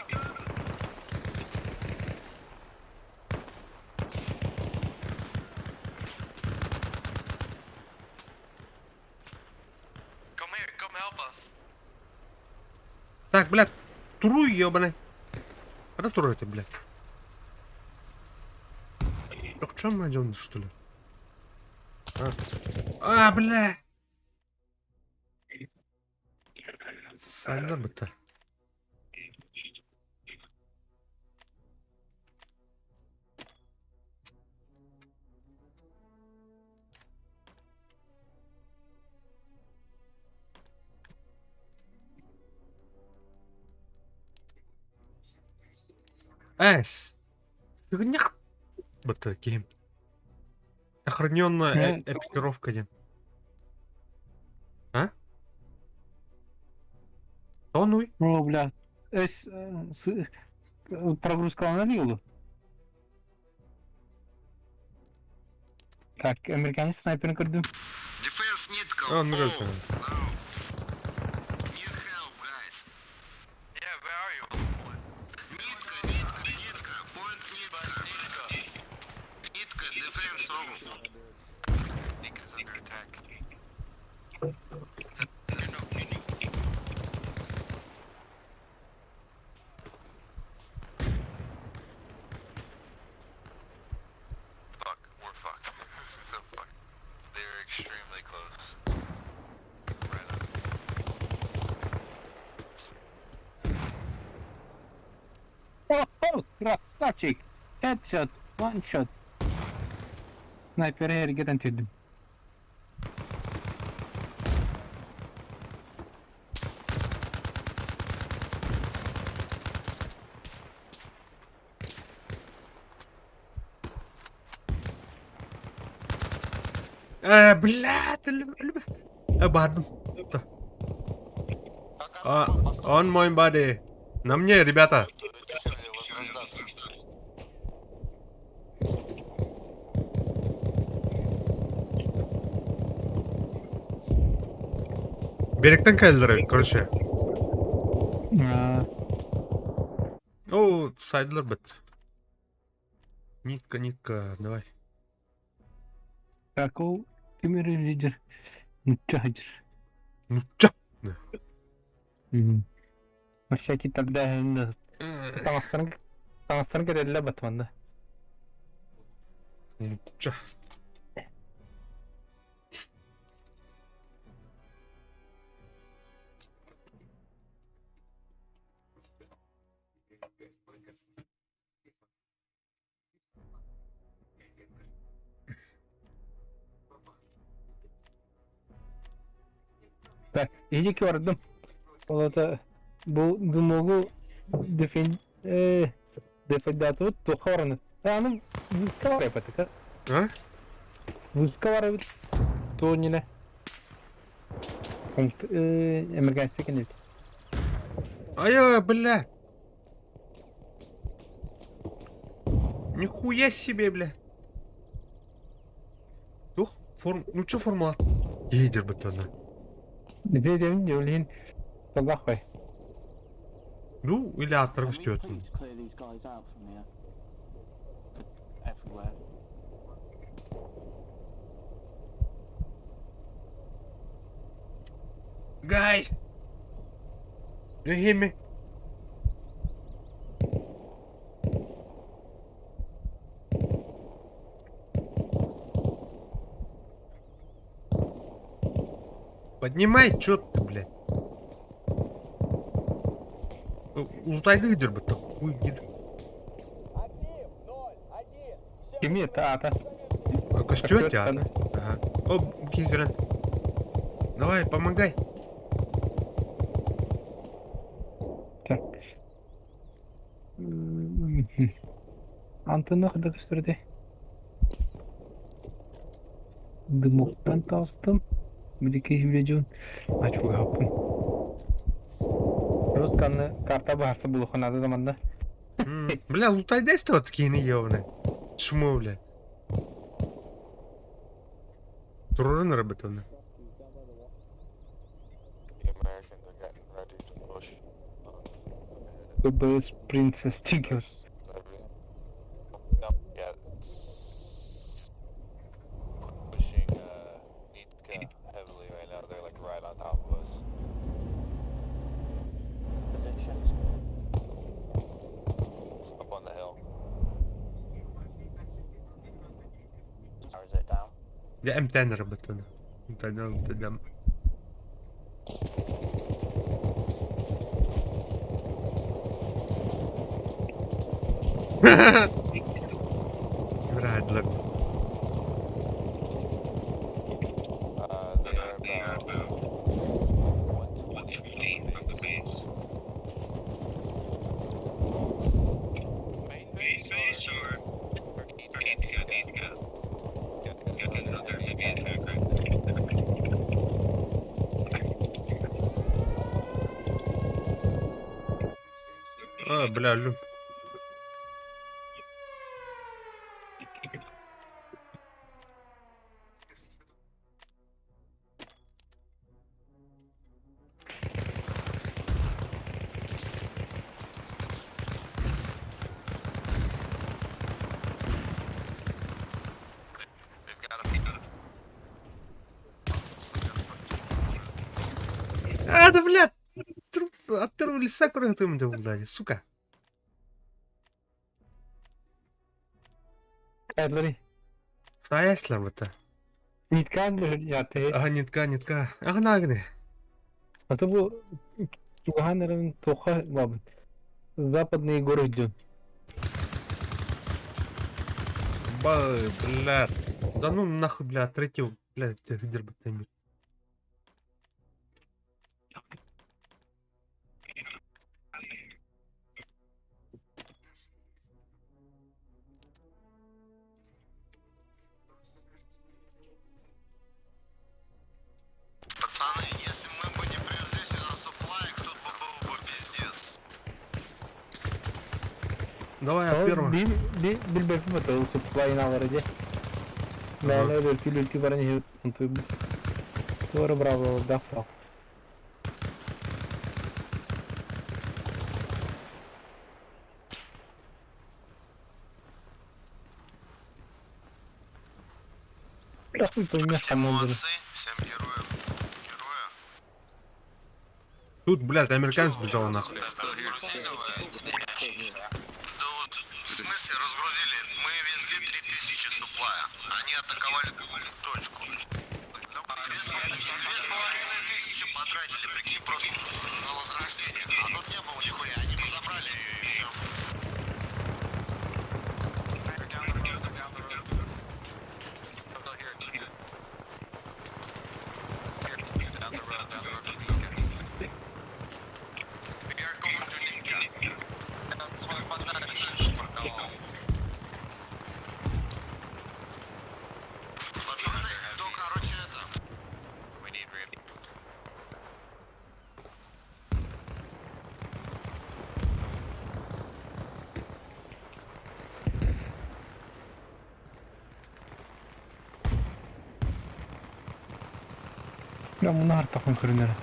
Come here, come help us. Так, блядь, туруй, ебаный. Расстройте, блядь. Так что мы идем, что ли? Бля. Саня бы-то. Эс. Сыгняк. Вот таким. Охраненная экипировка, нет. А? Тонуй. О, бля. Прогрузка на Лилу. Так, американец снайпер кырды. Defense need call. Он говорит, Need help, guys. Yeah, where are you? Нитка. Point нитка. Нитка, defense over. Nika's under attack. Fuck, we're fucked. This is so fucked. They're extremely close. Right up. О, красавчик. Headshot, one shot. Снайпер әрекеттен түйдім. Блядь, бардым. Он мой бади. На мне, ребята. Дешевле возрождаться. Берегтен келдер, короче. О, сайдлер бит. Нитка, давай. Так, ол кемері лидер. Нучагадыр. Ну чё? Всякий тогда Тамастан керелле батманда. Ну чё? Так, иди вардым. Олата bu dumogu defendato toxorun. Аны вускавар yapatı. А? Вускавар то не на. Пункт emergency кенет. Ай, бля. Нихуя себе, бля. Тух, ну чё формат? Лидер бетона. Dedim Jolin Tagahway. Ну, или отрастет. Please clear these guys out from here. Everywhere. Guys! You hear me? Поднимай, чё ты, блядь? Лутай лидер бы, ты хуй гид. Kimi taata. Костюм театр. Ага. О, Кигран. Давай, помогай. Так. Антонов da gösterdi. Dımoktan tastım. Bir iki hivlecun. Açık yapın. Ruskanlı karta bahsi buluğunadı zamanda. Бля, лутай дай что такие неёвные. Шму, бля. Туруры на работаны. The Americans are getting ready to push. BBS Princess Chickens. No, yeah. Pushing Nitka heavily right now. They're like right on top of us. Positions. Up on the hill. Or is it down? Я М10 работаны. Тогда. Вряд ли. They are about 120 from the base. Main base or Nitka? Got another heavy attack. А, бля, люб. А, да, бля! От первого леса, который ты ему дал, сука. Erleri. Sayesler bu. Nitkan yatı. Ага, нитка. Ага, нагне. Atı bu Туганерин тоха бабы. Западные горы идет. Бай, блядь. Да ну нахуй, блядь, третий, блядь, лидер бы ты. Пацаны, если мы бы не привезли сюда суплай, кто Давай я первый. Bir bepi batı supply na varıcı. Ben öyle bir barani untu. Doğru bravo da fa. Рахуй поймешь, Всем там он молодцы, всем героям. Героя. Тут, блядь, американец бежал нахуй. Да, в смысле разгрузили? Мы везли 3000 суплая. Они атаковали точку. 2500 потратили, прикинь, просто на возрождение. А тут не было нихуя, они бы забрали ее и все. Пацаны, кто, короче, это? Ben bunu her takım kırınırım.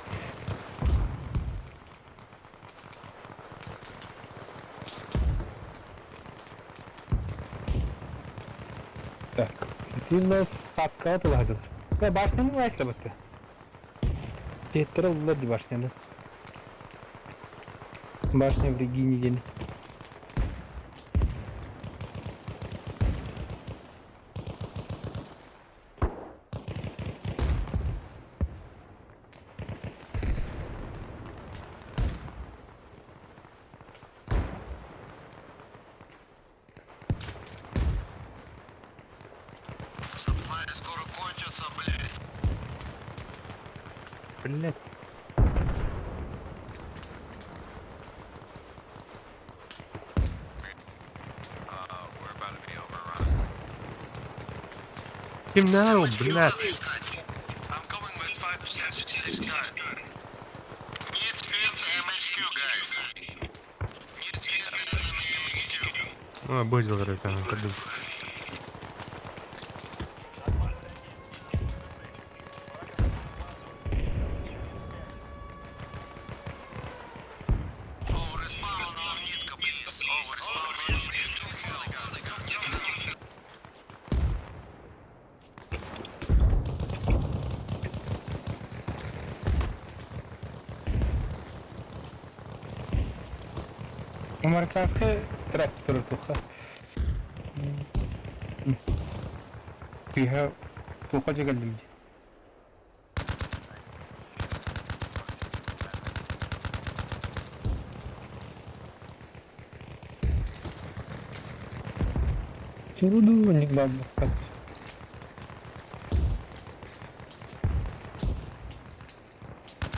Так, у нас откат лагал. Да, башня не вайсла бата. Тетра улады башня, да? Башня в Регине день. Суплай скоро кончатся, блядь. Блядь. We're about to be overrun. Темнау, Девочки, блядь. надо искать. I'm going with 5% success gun. Need fit MHQ, guys. Need fit enemy MHQ. А, будет зарыка, подумай. Overspawn on Nitka, please. Overspawn on Nitka. Nitka. Американская трактор туха. Фига, туха geldim. Чурудувник бабу.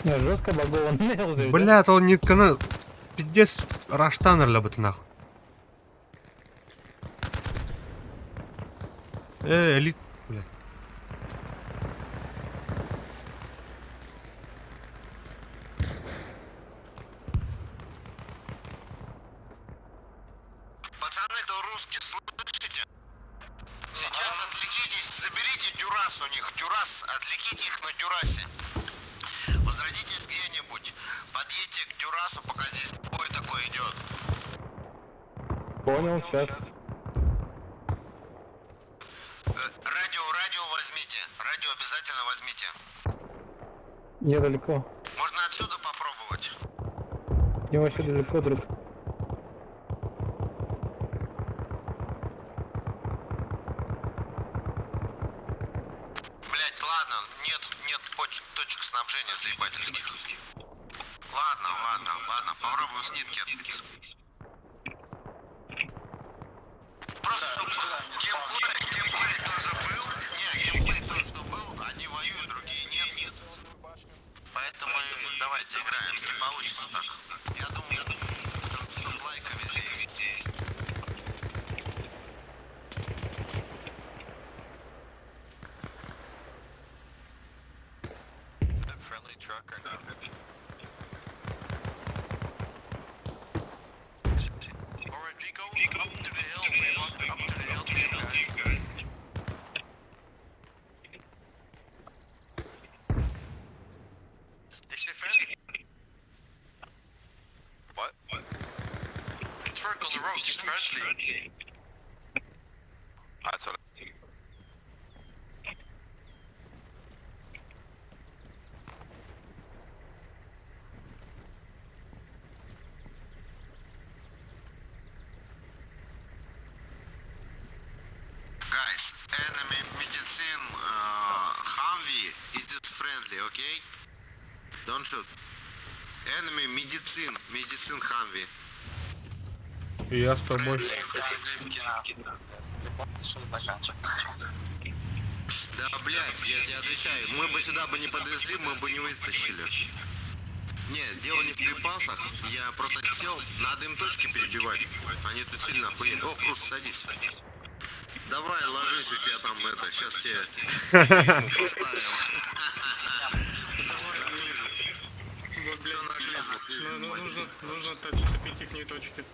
Я жестко багованный уже. Блядь, он не кана... Пиздец, раштанер лабыт нахуй. Элит, блядь. Пацаны, кто русский, слышите? Сейчас отвлекитесь, заберите Дюрас у них. Дюрас, отвлеките их на Дюрасе. Возродитесь где-нибудь. Подъедьте к Дюрасу, пока здесь бой такой идет. Понял, сейчас. Радио возьмите. Радио обязательно возьмите. Недалеко. Можно отсюда попробовать. Не вообще далеко, друг. Блять, ладно, нет точек снабжения заебательских. Ладно, попробую с нитки отбиться. Просто чтобы геймплей тоже был. Не, геймплей тоже что был, одни воюют, другие нет. Поэтому давайте играем, не получится так. Я думаю, там суплайка везде есть. Friendly truck or not? RNG go? say friendly? What? It's work on the road, just friendly. That's what Guys, enemy medicine Humvee, it is friendly, okay? Don't shoot. Enemy medicine Humvee. Я с тобой. Да, блядь, я тебе отвечаю, мы бы сюда бы не подвезли, мы бы не вытащили. Не, дело не в припасах, я просто сел, надо им точки перебивать. Они тут сильно охуели. О, Крус, садись. Давай, ложись, у тебя там это, сейчас тебе клизму поставим. Вот, блядь, Кто на клизму? нужно топить их точки.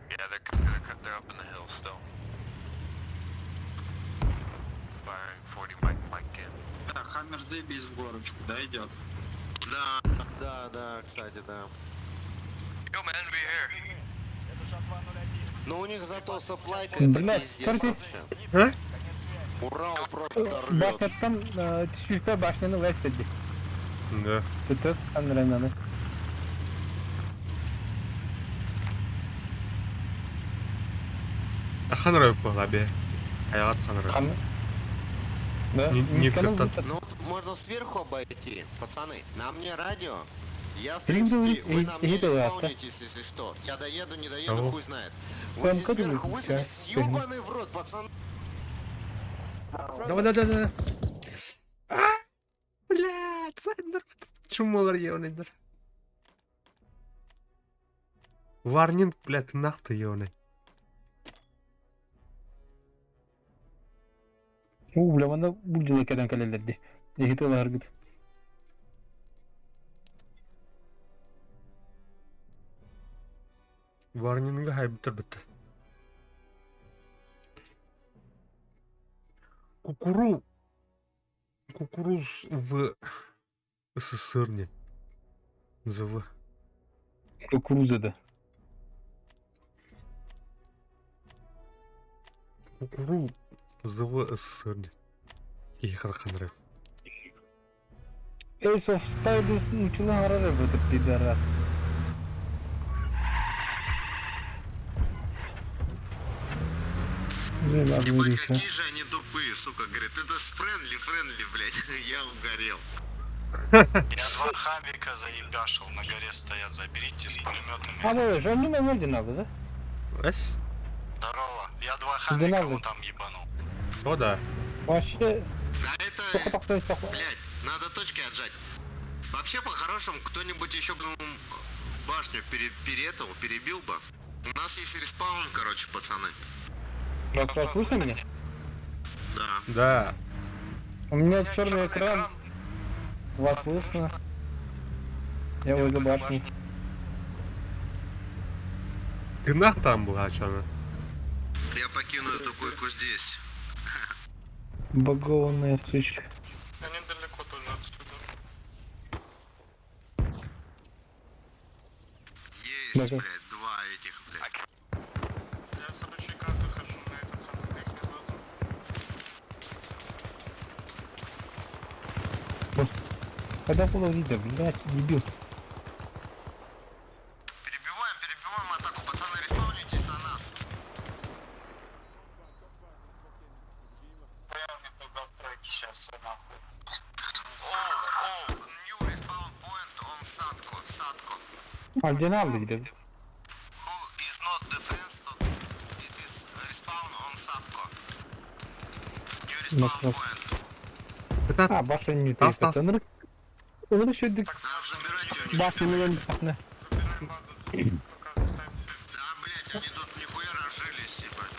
Yeah, they're up in the hill still. Firing 40 Mike in. Да, Хаммер заебись в горочку, да, идет. Да, кстати, да. Yo man, be here. Это Жатва 01. Но у них зато саплайка это Блядь, пиздец сколько- вообще. А? Конец связи. Урал просто рвет. Башаттан түшүлпө башняны вестеди. Да. Түтөп анренаны. Ханрой по лабе. Аягат ханрой. Да, Ниткадан. Ну, можно сверху обойти, пацаны. На мне радио. Я, в Ты принципе, думаешь, вы на мне и давай, респаунитесь, если что. Я доеду, не доеду, Ого. хуй знает. Вы Там здесь как сверху будет, высадитесь, да? ёбаный в рот, пацаны. Да. Блядь, Сандер. Чумалар ебаныйдыр. Варнинг, блядь, нахты ебаный. Бля, мында бул жылыкадан келелерди. Егит олар гыт. Варнинга хайбитер бітті. Кукуруз в СССР не. ЗВ. Кукурузада. Кукуру ЗВ СССР не. И харханры. Ace of Spiders ничего харары в этот пидорас. Ебать, какие же они тупые, сука. Говорит, это с френдли, блядь. Я угорел. Я 2 хамвика заебашил, на горе стоят, заберите с пулеметами. А вы же не наводите надо, да? Раз. Здорово, я 2 хамвика надо. вот там ебанул. О, да. Вообще, Да только это, такой сахар. блядь, надо точки отжать. Вообще, по-хорошему, кто-нибудь еще бы башню перебил бы. У нас есть респаун, короче, пацаны. Вас слышно меня? Да. Да. У меня черный экран. Вас слышно. Я возле башни. Ты нах там была, чё? Я покину эту койку здесь. Багованная сучка. Они далеко тоже отсюда. Есть, Да-да. блядь, 2 этих, блядь. Я с ручейка захожу на этот самый эпизод. Когда было видно, блядь, дебил. Перебиваем атаку. Пацаны, респаунитесь на нас. Понятно, тут застройки сейчас нахуй. Oh, new respawn point on Sadko. А где надо, где? Who is not defense, it is respawn on Sadko. New Нас- respawn нас- point. Это А, башня не Тас, тейка. тас. Он еще дик. Надо забирать ее. Башня не вон. Забираем базу, пока оставимся. Да, блядь, они тут нихуя разжились, ебать.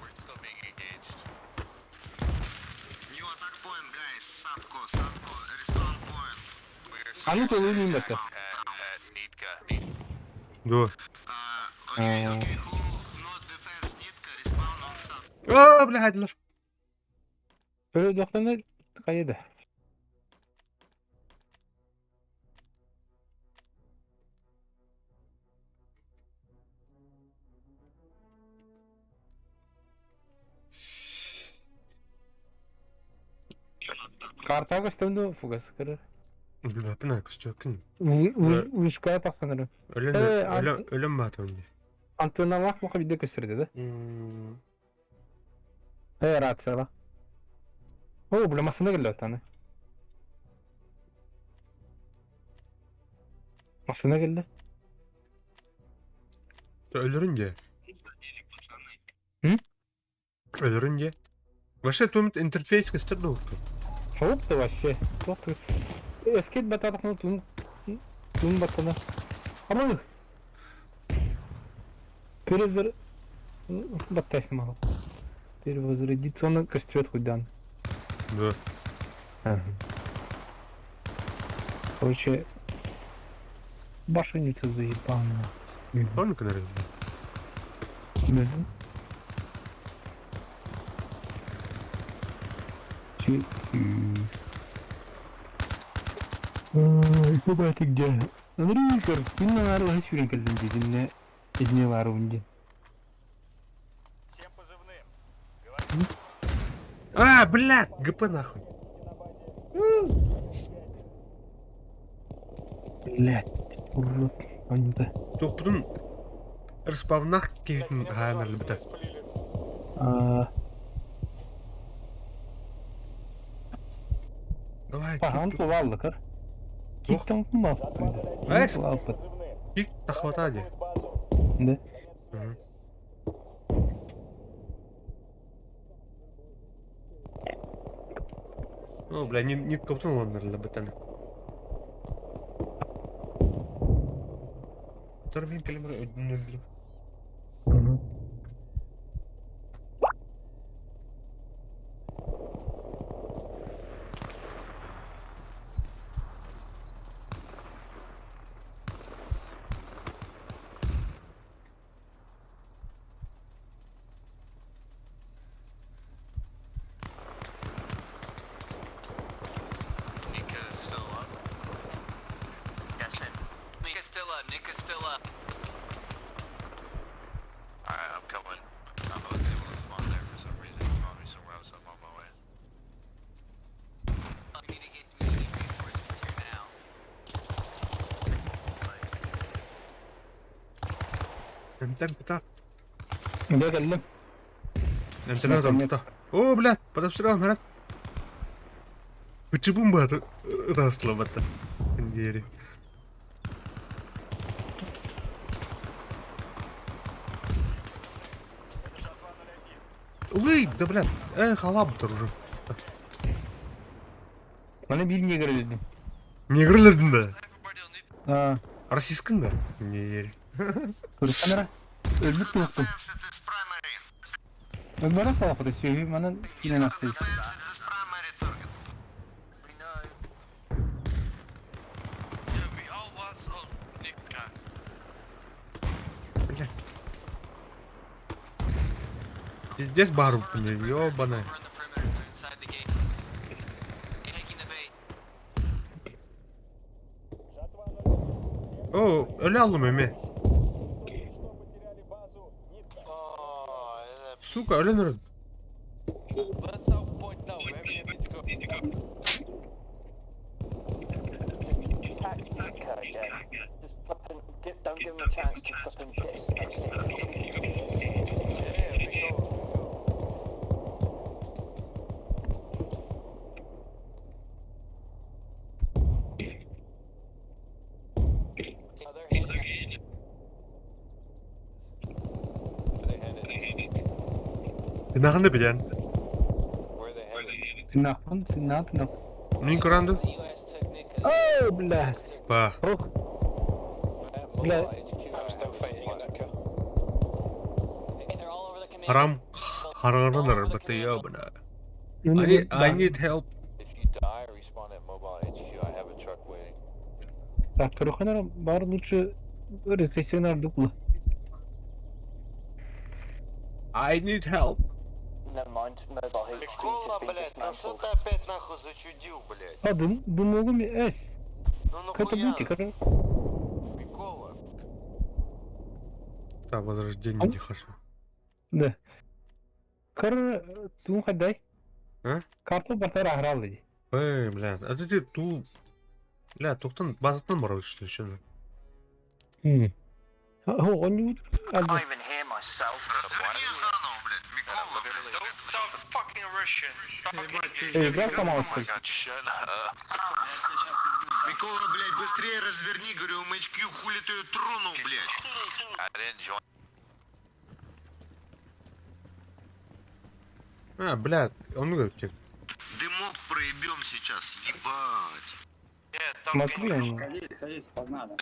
We're still being engaged. New attack point, guys. Sadko, respawn point. We're А ну-ка, луним это. at Nitka. Да. Окей, who not defense Nitka, respawn on Sadko. О, блядь, лож. Böyle doktorlar kaydı. Kartağa gösterdi fugas kırı. Lapına kıstıyorsun. Uyuşkaya taksanırım. Ölen mi atın diye. Antına bak baka bir de gösterdi de. Rahat sıra. Oo bulamasında geldi o tane. Masına geldi. Ölürünce. Hı? Ölürünce. Вообще тут интерфейс кыстырды oldu. Hop da вообще. Вот. Эскейт бататах ну тун батана. Ama баттай снимал. Перевозродиться он костет хоть дан. Да. Короче, башенница заебана. Он канарей. Coba ты где? Рикар, ты наверное еще календин, не варунди. Всем позывным. А, блядь, ГП нахуй. Блядь, урод, они-то. Тух потом распавнах кейтен ханер лебета. Давай, Паган плавал, кар. Кик там мав. Айс. Кик тахватади. Да. О, бля, не коптун он лебетан. Торбин калимр ödünüldü. Nika is still up. Yes, sir. Nika's still up. Nika's still up. Alright, I'm coming. I was able to spawn there for some reason. It spawned me somewhere else. I'm on my way. We need reinforcements here now. Антен пята. Где каллем? Антен адам пята. О, блядь, подобстрел, брат. Почему бы это раслабата? Индири. Ой, да блядь, халабытыр уже. Bana bir niye görüldü? Негрлердин да. Aa, Российскин да. Не ери. kırıklanıra. Öldük de yoktum. Defense at this primary. Öbürü salakı da söyleyeyim bana yine nasıl? Defense at this primary target. We know. Yeah, we all was on Nika. Здесь бару поняли, ёбаная. We're in the perimeter. They're inside the gate. Taking the bait. О, öyle aldım emi. Сука, öyle nerede? Let's out point now. Where we have to go. Just flipping, don't give him a chance to flipping piss. Yeah, we go. Other hand. Günahını bilen. Where they headed? Tırnakın, tırnak. Min kurandı? The US took Nika. Oh, bля. Pa. Oh, bля. I'm still fighting in Nika. Hey, they're all over the command. Haram. Haranır batı ёбана. I need help. If you die, respawn at Mobile HQ. I have a truck waiting. Так, кырыханара бар лучше рефлексионар дупла. I need help. Never mind, mobile HQ Прикола, just been блядь, ну что dismantled. ты опять нахуй зачудил, блядь? А, думаю, эс. Ну Как-то нахуя? будьте, короче. Прикола. Да, возрождение не хорошо. Да. Кыр, тун хадай. А? Карту батар аграл ди. Блядь, а ты ту... Бля, тоқтан базаттан бара что ли, что? Он не... Can't even hear myself. Разверни заново, блядь, Микола, блядь. Don't talk fucking Russian. Игра сломалась. Oh my god, shut up. Микола, блядь, быстрее разверни, говорю, МХК, хули ты ее тронул, блядь. I didn't join. А, блядь, он ну как Дымок проебем сейчас, ебать. Смотри, они... Садись, садись, погнали.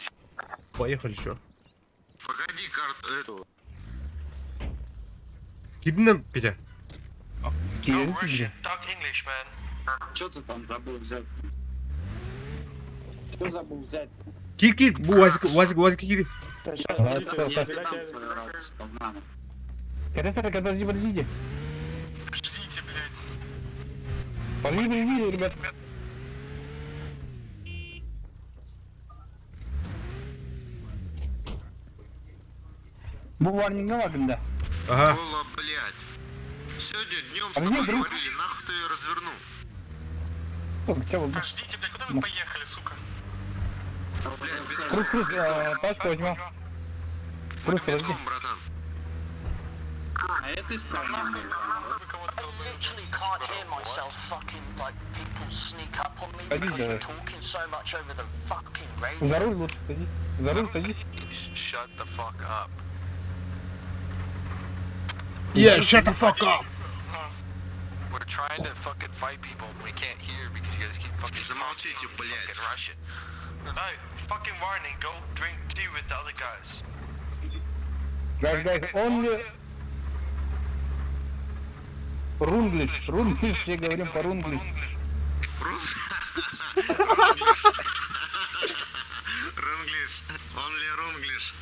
Поехали, чё? Погоди, эту. Иди нам, Петя. Киевский. Talk English, man. Что ты там забыл взять? Что забыл взять? Кики, Вазик, кири. Погнали. Подождите. Ждите, блядь. Подожди, ребят. Bu warning'e bakın da. Ага. Кола, блядь. Сегодня днем с А мне тобой вдруг- говорили, нахуй ты ее развернул. Что вы? Ждите, блядь, куда вы поехали, сука? Блядь, без Крус, тачку возьмем. Крус, подожди. битком, братан. А этой стороны Вы кого-то I literally can't hear myself fucking like people sneak up on me Пойди, because давай. you're talking so much over the fucking radio. За руль лучше садись. За руль садись. Shut the fuck up. Yeah, shut the fuck up. We're trying to fucking fight people and we can't hear because you guys keep fucking Замолчите, блядь. fucking Russian. Hey, fucking warning, go drink tea with the other guys. Guys, only... Рунглиш, все говорим по-рунглиш. Рунглиш. Only рунглиш.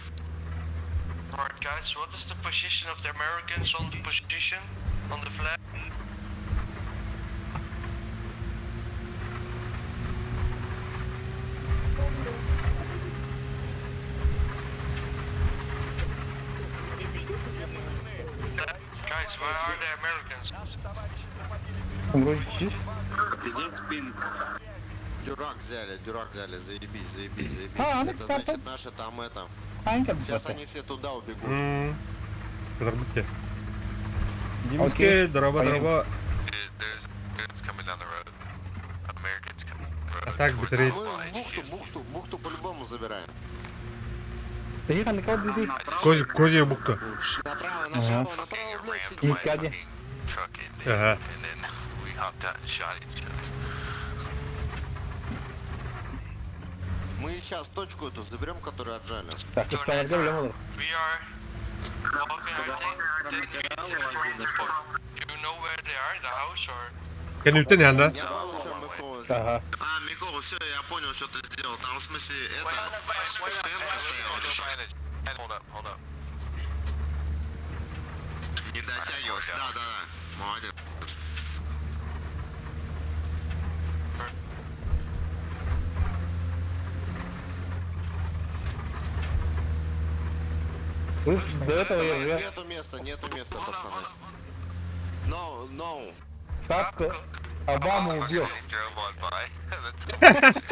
Alright guys, what is the position of the Americans on the position? On the flag? Guys, where are the Americans? Вроде чист. пиздец пинг. Дюрак взяли, заебись. А, ну, Это значит наши там это. Анька, Сейчас они все туда убегут. Здравствуйте. Димовские, дорога. Dude, there's Americans coming down the road. Americans coming down the road. А так, towards батареи. Мы в бухту по-любому забираем. Поехали, на кого бежит? Козья бухта. Направо, блядь, ты Не my сяди. fucking truck in, Ага. and then we hopped out and shot each other. Мы сейчас точку эту заберем, которую отжали. Так, ты что, нельзя, я молод. We are walking, I think. You know where they are, the house or? Канюта не анда. Я понял, что Микола. Ага. А, Микола, все, я понял, что ты сделал. Там в смысле это. ПМ стоял. Hold up. Не дотягивалась. Да. Молодец. Слышь, до этого я... Нету места, пацаны. No. Тапка Обама убил. Drove on by.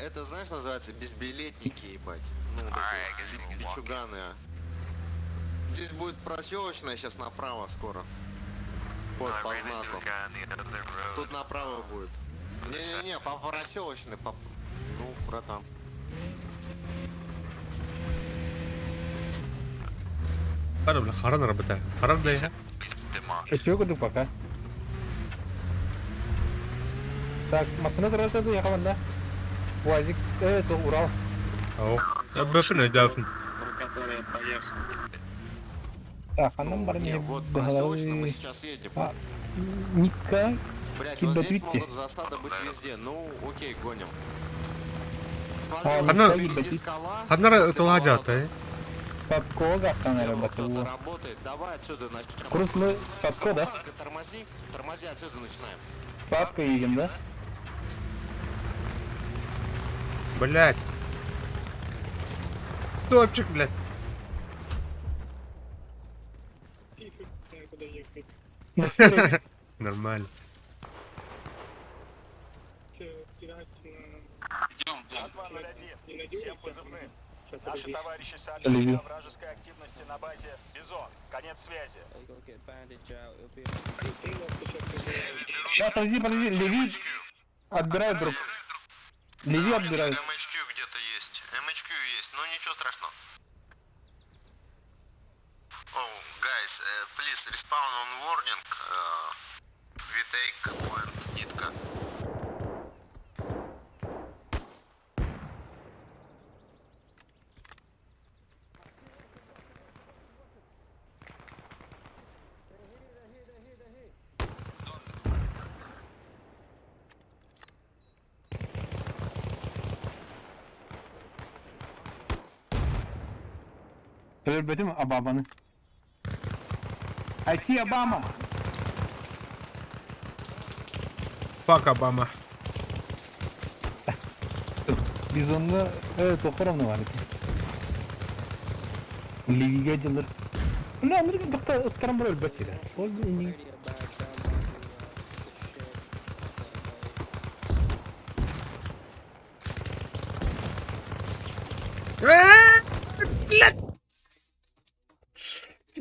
Это, знаешь, называется безбилетники, ебать. Ну, вот Alright, эти I guess we'll walk. бичуганы, а. Здесь будет проселочная, сейчас направо скоро. Вот, I по ran into знаку. a guy on the other road. Тут направо будет. Не-не-не, по проселочной, по... Ну, братан. Хара, бля, хара на работа. Хара, бля. He's democracy. Еще году пока. Так, машина сразу доехала, да? УАЗик, это Урал. Ау. Бэфэн, дяфэн. Про которые поехали. Так, а нам бар Не, мне вот до проселочно мы головы... сейчас едем. А, Ника, Блять, кида вот здесь Твитти. могут засады быть везде. Ну, окей, гоним. А, Смотри, ну, вот стоит, впереди бати. скала. Хаднара после это лагят, поворота. под кого там Слева работает? кто-то работает. Давай отсюда начнем. Курс мы под С ко, да? буханкой тормози, отсюда начинаем. Папка едем, да? Блять. Топчик, блядь. Ну, что, Нормально. Всем позывным. Наши товарищи сообщили о вражеской активности на базе Бизон. Конец связи. Сейчас, подожди, Леви отбирает друг. Леви отбирает. MHQ где-то есть. MHQ есть, но ничего страшного. Oh, guys, please respawn on warning. We take point Nitka. Öldürdüm Obama'nı. I see Obama. Fuck Obama. Biz onunla evet okuramda var. Ligi'ye cılır. Ne Amerika bakta ıttaran böyle ölbet yine. Oldu indi.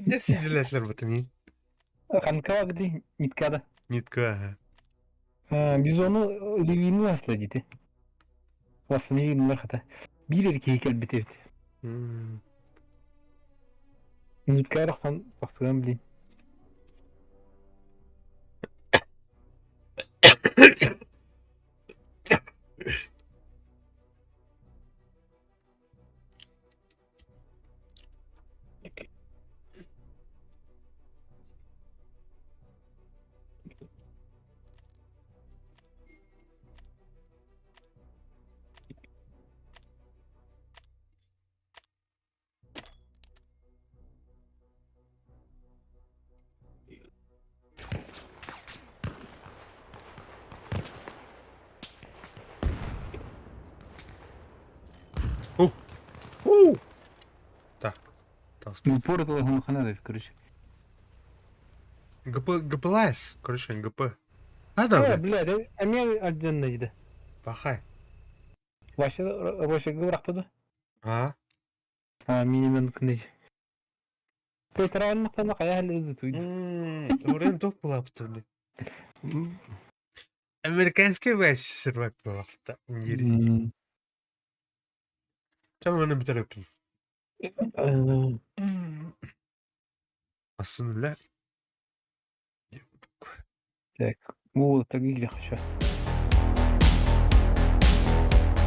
Ne sinirlendiler bu temi? Kanka gitti Nitka'da. Nitka. Biz onu Ligi'nin asla gitti. Aslında yayınlar hata. Bir erkeği bitirdi. Nitka'ya baksan baktığını bileyim. Так. Так. Ну, поротила гумаханада, короче. ГПЛС. Короче, ГП. Надо, блядь. Блядь, а мне отдельно иди. Пахай. Ваша бıraktı. А? Минимен книж. Petrol nokta kaya hızlı tuydu. Oraya top bulaptı. Американский весь рвак был. Tamam onu bir tarafım. Aslında Так, вот так и хорошо.